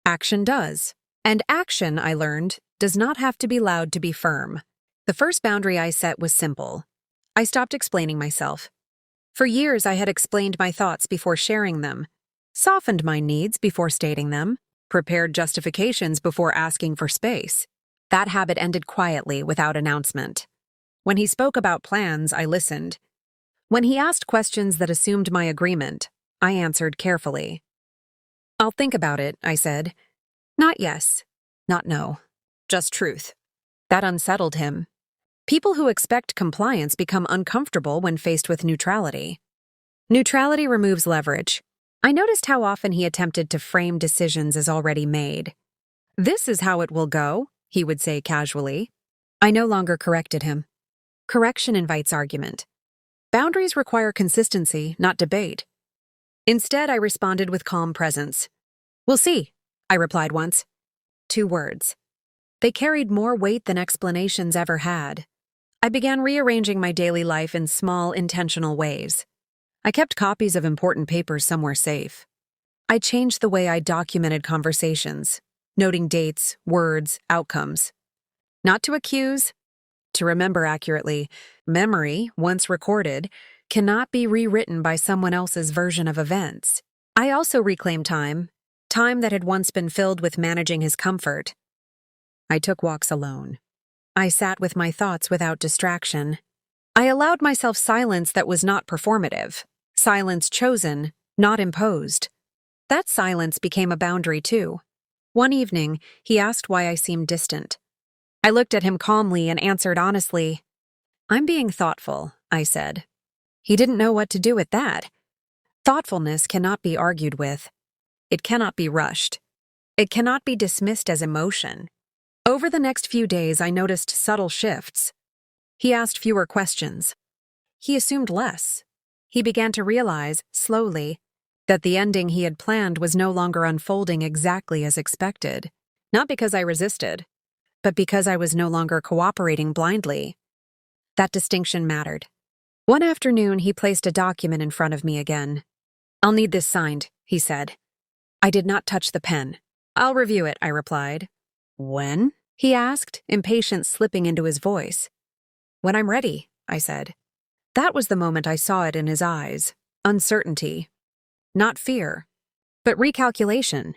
Action does. And action, I learned, does not have to be loud to be firm. The first boundary I set was simple. I stopped explaining myself. For years, I had explained my thoughts before sharing them, softened my needs before stating them, prepared justifications before asking for space. That habit ended quietly without announcement. When he spoke about plans, I listened. When he asked questions that assumed my agreement, I answered carefully. "I'll think about it," I said. Not yes, not no, just truth. That unsettled him. People who expect compliance become uncomfortable when faced with neutrality. Neutrality removes leverage. I noticed how often he attempted to frame decisions as already made. "This is how it will go," he would say casually. I no longer corrected him. Correction invites argument. Boundaries require consistency, not debate. Instead, I responded with calm presence. "We'll see," I replied once. 2 words. They carried more weight than explanations ever had. I began rearranging my daily life in small, intentional ways. I kept copies of important papers somewhere safe. I changed the way I documented conversations, noting dates, words, outcomes. Not to accuse, to remember accurately. Memory, once recorded, cannot be rewritten by someone else's version of events. I also reclaimed time that had once been filled with managing his comfort. I took walks alone. I sat with my thoughts without distraction. I allowed myself silence that was not performative, silence chosen, not imposed. That silence became a boundary too. One evening, he asked why I seemed distant. I looked at him calmly and answered honestly. "I'm being thoughtful," I said. He didn't know what to do with that. Thoughtfulness cannot be argued with. It cannot be rushed. It cannot be dismissed as emotion. Over the next few days, I noticed subtle shifts. He asked fewer questions. He assumed less. He began to realize, slowly, that the ending he had planned was no longer unfolding exactly as expected. Not because I resisted, but because I was no longer cooperating blindly. That distinction mattered. One afternoon, he placed a document in front of me again. "I'll need this signed," he said. I did not touch the pen. "I'll review it," I replied. "When?" he asked, impatience slipping into his voice. "When I'm ready," I said. That was the moment I saw it in his eyes. Uncertainty. Not fear, but recalculation.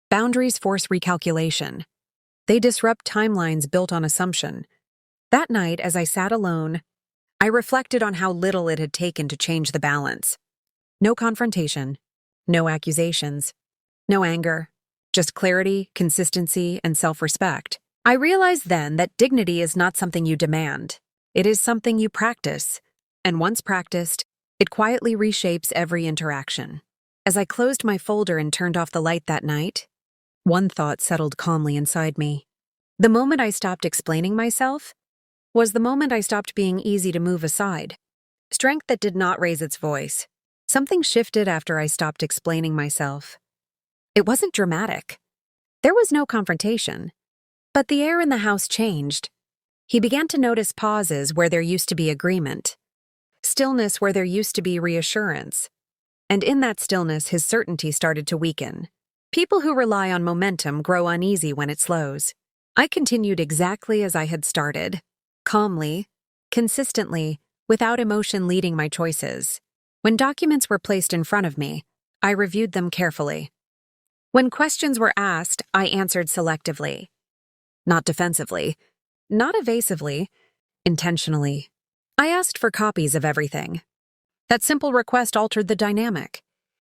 Boundaries force recalculation. They disrupt timelines built on assumption. That night, as I sat alone, I reflected on how little it had taken to change the balance. No confrontation, no accusations, no anger, just clarity, consistency, and self-respect. I realized then that dignity is not something you demand. It is something you practice, and once practiced, it quietly reshapes every interaction. As I closed my folder and turned off the light that night, one thought settled calmly inside me. The moment I stopped explaining myself was the moment I stopped being easy to move aside. Strength that did not raise its voice. Something shifted after I stopped explaining myself. It wasn't dramatic. There was no confrontation. But the air in the house changed. He began to notice pauses where there used to be agreement, stillness where there used to be reassurance. And in that stillness, his certainty started to weaken. People who rely on momentum grow uneasy when it slows. I continued exactly as I had started, calmly, consistently, without emotion leading my choices. When documents were placed in front of me, I reviewed them carefully. When questions were asked, I answered selectively. Not defensively, not evasively, intentionally. I asked for copies of everything. That simple request altered the dynamic.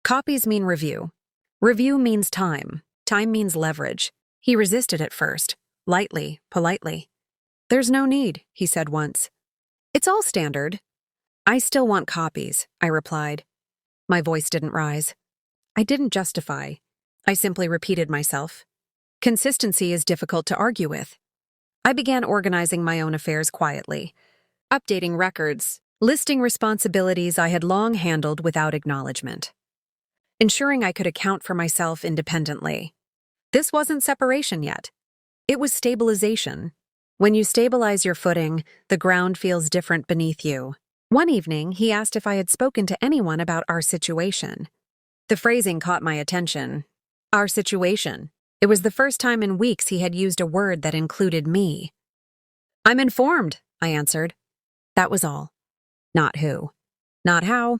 Copies mean review. Review means time. Time means leverage. He resisted at first, lightly, politely. There's no need, he said once. It's all standard. I still want copies, I replied. My voice didn't rise. I didn't justify. I simply repeated myself. Consistency is difficult to argue with. I began organizing my own affairs quietly, updating records, listing responsibilities I had long handled without acknowledgement, ensuring I could account for myself independently. This wasn't separation yet. It was stabilization. When you stabilize your footing, the ground feels different beneath you. One evening, he asked if I had spoken to anyone about our situation. The phrasing caught my attention. Our situation. It was the first time in weeks he had used a word that included me. I'm informed, I answered. That was all. Not who. Not how.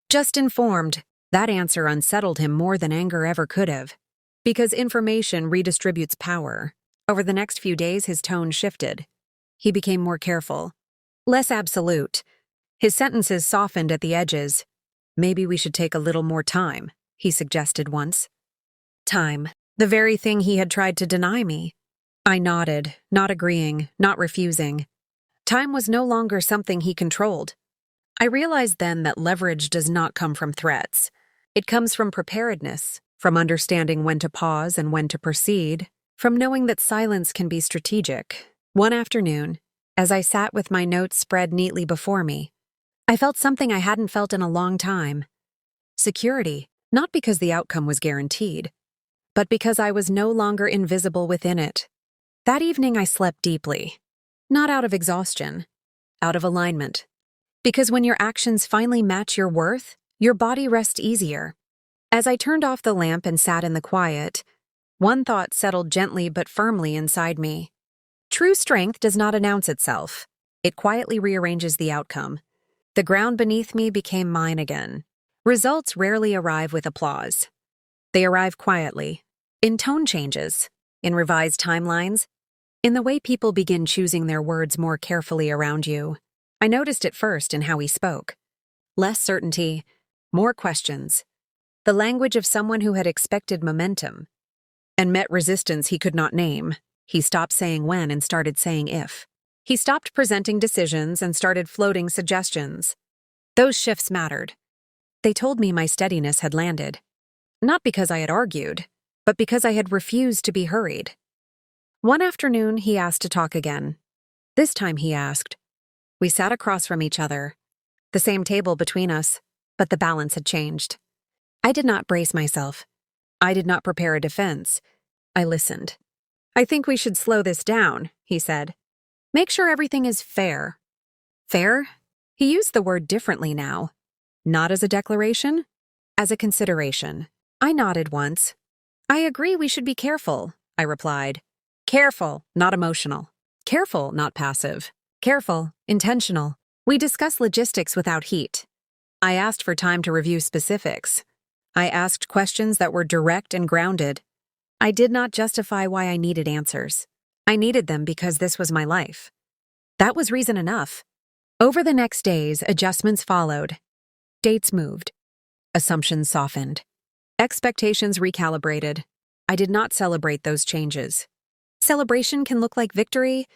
Just informed. That answer unsettled him more than anger ever could have. Because information redistributes power. Over the next few days, his tone shifted. He became more careful. Less absolute. His sentences softened at the edges. Maybe we should take a little more time, he suggested once. Time. The very thing he had tried to deny me. I nodded, not agreeing, not refusing. Time was no longer something he controlled. I realized then that leverage does not come from threats. It comes from preparedness, from understanding when to pause and when to proceed, from knowing that silence can be strategic. One afternoon, as I sat with my notes spread neatly before me, I felt something I hadn't felt in a long time. Security, not because the outcome was guaranteed, but because I was no longer invisible within it. That evening I slept deeply, not out of exhaustion, out of alignment. Because when your actions finally match your worth, your body rests easier. As I turned off the lamp and sat in the quiet, one thought settled gently but firmly inside me. True strength does not announce itself. It quietly rearranges the outcome. The ground beneath me became mine again. Results rarely arrive with applause. They arrive quietly, in tone changes, in revised timelines, in the way people begin choosing their words more carefully around you. I noticed it first in how he spoke. Less certainty, more questions. The language of someone who had expected momentum and met resistance he could not name. He stopped saying when and started saying if. He stopped presenting decisions and started floating suggestions. Those shifts mattered. They told me my steadiness had landed. Not because I had argued, but because I had refused to be hurried. One afternoon, he asked to talk again. This time he asked. We sat across from each other, the same table between us, but the balance had changed. I did not brace myself. I did not prepare a defense. I listened. I think we should slow this down, he said. Make sure everything is fair. Fair? He used the word differently now. Not as a declaration, as a consideration. I nodded once. I agree we should be careful, I replied. Careful, not emotional. Careful, not passive. Careful, intentional. We discussed logistics without heat. I asked for time to review specifics. I asked questions that were direct and grounded. I did not justify why I needed answers. I needed them because this was my life. That was reason enough. Over the next days, adjustments followed. Dates moved. Assumptions softened. Expectations recalibrated. I did not celebrate those changes. Celebration can look like victory.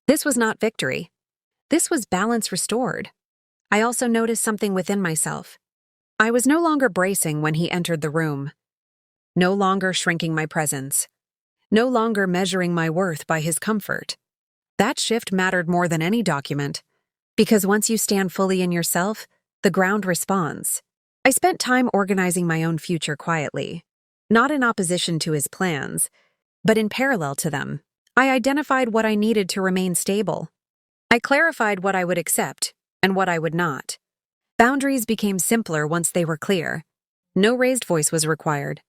This was not victory. This was balance restored. I also noticed something within myself. I was no longer bracing when he entered the room. No longer shrinking my presence. No longer measuring my worth by his comfort. That shift mattered more than any document. Because once you stand fully in yourself, the ground responds. I spent time organizing my own future quietly. Not in opposition to his plans, but in parallel to them. I identified what I needed to remain stable. I clarified what I would accept and what I would not. Boundaries became simpler once they were clear. No raised voice was required.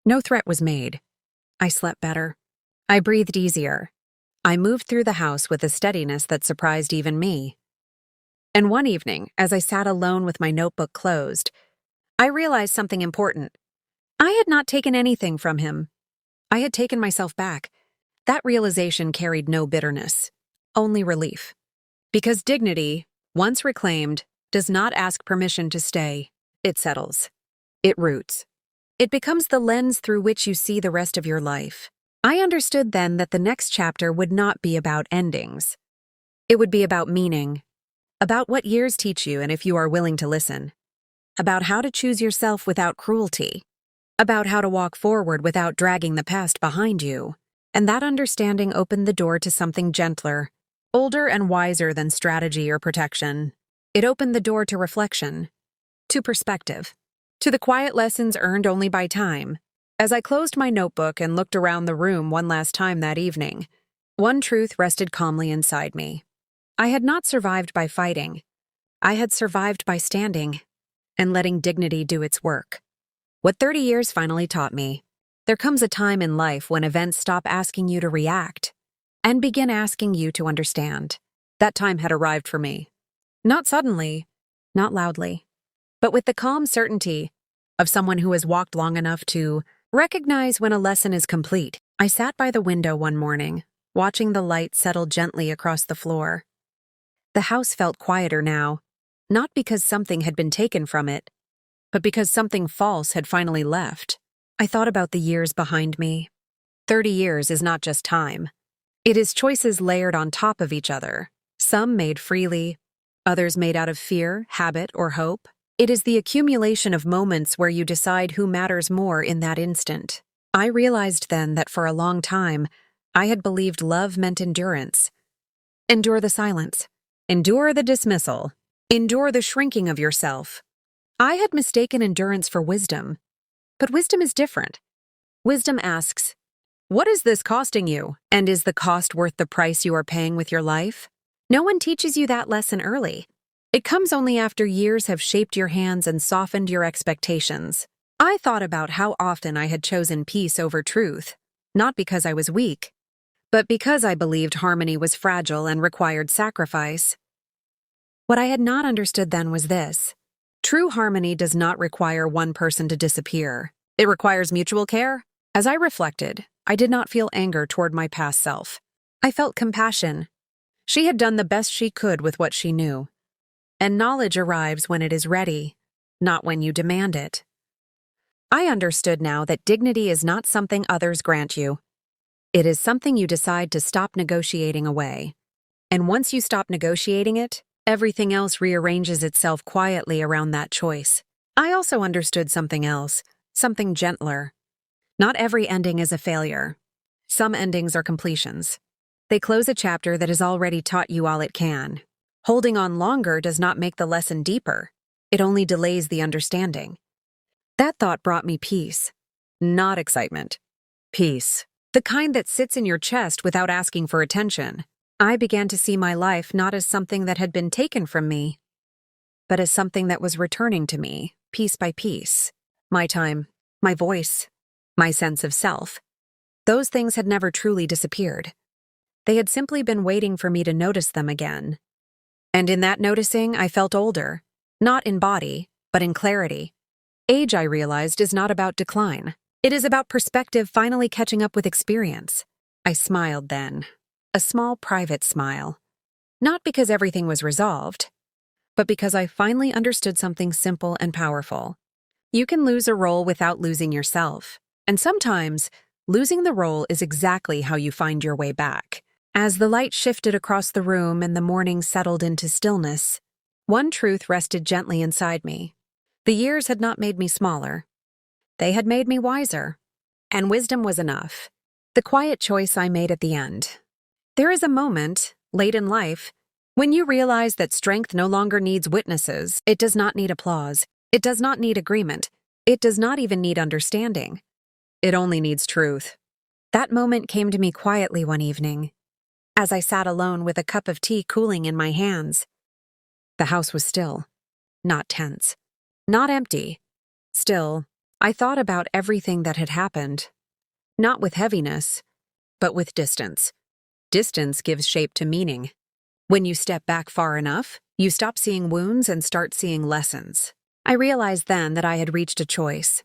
No threat was made. I slept better. I breathed easier. I moved through the house with a steadiness that surprised even me. And one evening, as I sat alone with my notebook closed, I realized something important. I had not taken anything from him. I had taken myself back. That realization carried no bitterness, only relief. Because dignity, once reclaimed, does not ask permission to stay. It settles. It roots. It becomes the lens through which you see the rest of your life. I understood then that the next chapter would not be about endings. It would be about meaning, about what years teach you and if you are willing to listen, about how to choose yourself without cruelty, about how to walk forward without dragging the past behind you. And that understanding opened the door to something gentler, older and wiser than strategy or protection. It opened the door to reflection, to perspective, to the quiet lessons earned only by time. As I closed my notebook and looked around the room one last time that evening, one truth rested calmly inside me. I had not survived by fighting. I had survived by standing and letting dignity do its work. What 30 years finally taught me: there comes a time in life when events stop asking you to react and begin asking you to understand. That time had arrived for me. Not suddenly, not loudly, but with the calm certainty of someone who has walked long enough to recognize when a lesson is complete. I sat by the window one morning, watching the light settle gently across the floor. The house felt quieter now, not because something had been taken from it, but because something false had finally left. I thought about the years behind me. 30 years is not just time. It is choices layered on top of each other, some made freely, others made out of fear, habit, or hope. It is the accumulation of moments where you decide who matters more in that instant. I realized then that for a long time, I had believed love meant endurance. Endure the silence. Endure the dismissal. Endure the shrinking of yourself. I had mistaken endurance for wisdom. But wisdom is different. Wisdom asks, what is this costing you? And is the cost worth the price you are paying with your life? No one teaches you that lesson early. It comes only after years have shaped your hands and softened your expectations. I thought about how often I had chosen peace over truth, not because I was weak, but because I believed harmony was fragile and required sacrifice. What I had not understood then was this: true harmony does not require one person to disappear. It requires mutual care. As I reflected, I did not feel anger toward my past self. I felt compassion. She had done the best she could with what she knew. And knowledge arrives when it is ready, not when you demand it. I understood now that dignity is not something others grant you. It is something you decide to stop negotiating away. And once you stop negotiating it, everything else rearranges itself quietly around that choice. I also understood something else, something gentler. Not every ending is a failure. Some endings are completions. They close a chapter that has already taught you all it can. Holding on longer does not make the lesson deeper. It only delays the understanding. That thought brought me peace, not excitement. Peace. The kind that sits in your chest without asking for attention. I began to see my life not as something that had been taken from me, but as something that was returning to me, piece by piece. My time, my voice, my sense of self. Those things had never truly disappeared. They had simply been waiting for me to notice them again. And in that noticing, I felt older, not in body, but in clarity. Age, I realized, is not about decline. It is about perspective finally catching up with experience. I smiled then, a small private smile. Not because everything was resolved, but because I finally understood something simple and powerful. You can lose a role without losing yourself. And sometimes, losing the role is exactly how you find your way back. As the light shifted across the room and the morning settled into stillness, one truth rested gently inside me. The years had not made me smaller. They had made me wiser. And wisdom was enough. The quiet choice I made at the end. There is a moment, late in life, when you realize that strength no longer needs witnesses. It does not need applause. It does not need agreement. It does not even need understanding. It only needs truth. That moment came to me quietly one evening, as I sat alone with a cup of tea cooling in my hands. The house was still, not tense, not empty. Still, I thought about everything that had happened, not with heaviness, but with distance. Distance gives shape to meaning. When you step back far enough, you stop seeing wounds and start seeing lessons. I realized then that I had reached a choice.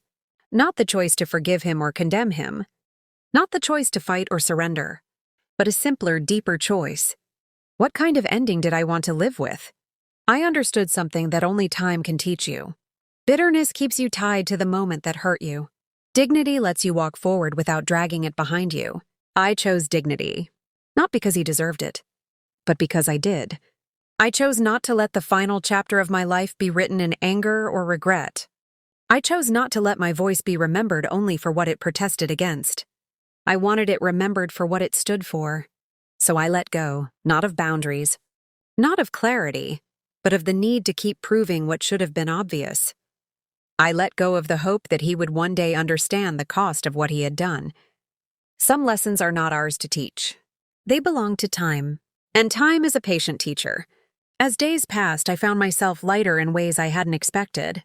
Not the choice to forgive him or condemn him. Not the choice to fight or surrender. But a simpler, deeper choice. What kind of ending did I want to live with? I understood something that only time can teach you. Bitterness keeps you tied to the moment that hurt you. Dignity lets you walk forward without dragging it behind you. I chose dignity, not because he deserved it, but because I did. I chose not to let the final chapter of my life be written in anger or regret. I chose not to let my voice be remembered only for what it protested against. I wanted it remembered for what it stood for. So I let go, not of boundaries, not of clarity, but of the need to keep proving what should have been obvious. I let go of the hope that he would one day understand the cost of what he had done. Some lessons are not ours to teach. They belong to time, and time is a patient teacher. As days passed, I found myself lighter in ways I hadn't expected.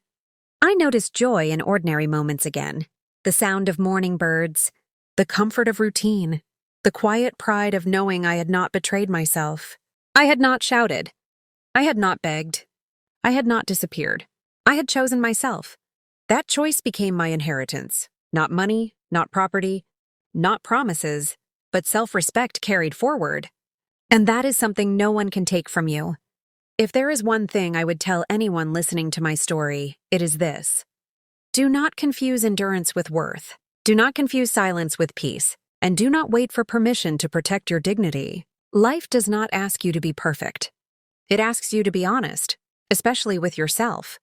I noticed joy in ordinary moments again. The sound of morning birds, the comfort of routine, the quiet pride of knowing I had not betrayed myself. I had not shouted. I had not begged. I had not disappeared. I had chosen myself. That choice became my inheritance. Not money, not property, not promises, but self-respect carried forward. And that is something no one can take from you. If there is one thing I would tell anyone listening to my story, it is this. Do not confuse endurance with worth. Do not confuse silence with peace. And do not wait for permission to protect your dignity. Life does not ask you to be perfect. It asks you to be honest, especially with yourself.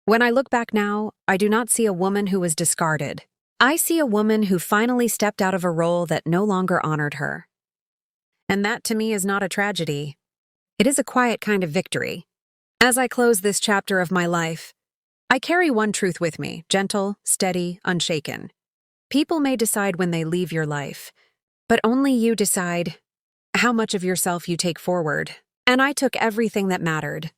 When I look back now, I do not see a woman who was discarded. I see a woman who finally stepped out of a role that no longer honored her. And that to me is not a tragedy. It is a quiet kind of victory. As I close this chapter of my life, I carry one truth with me, gentle, steady, unshaken. People may decide when they leave your life, but only you decide how much of yourself you take forward. And I took everything that mattered.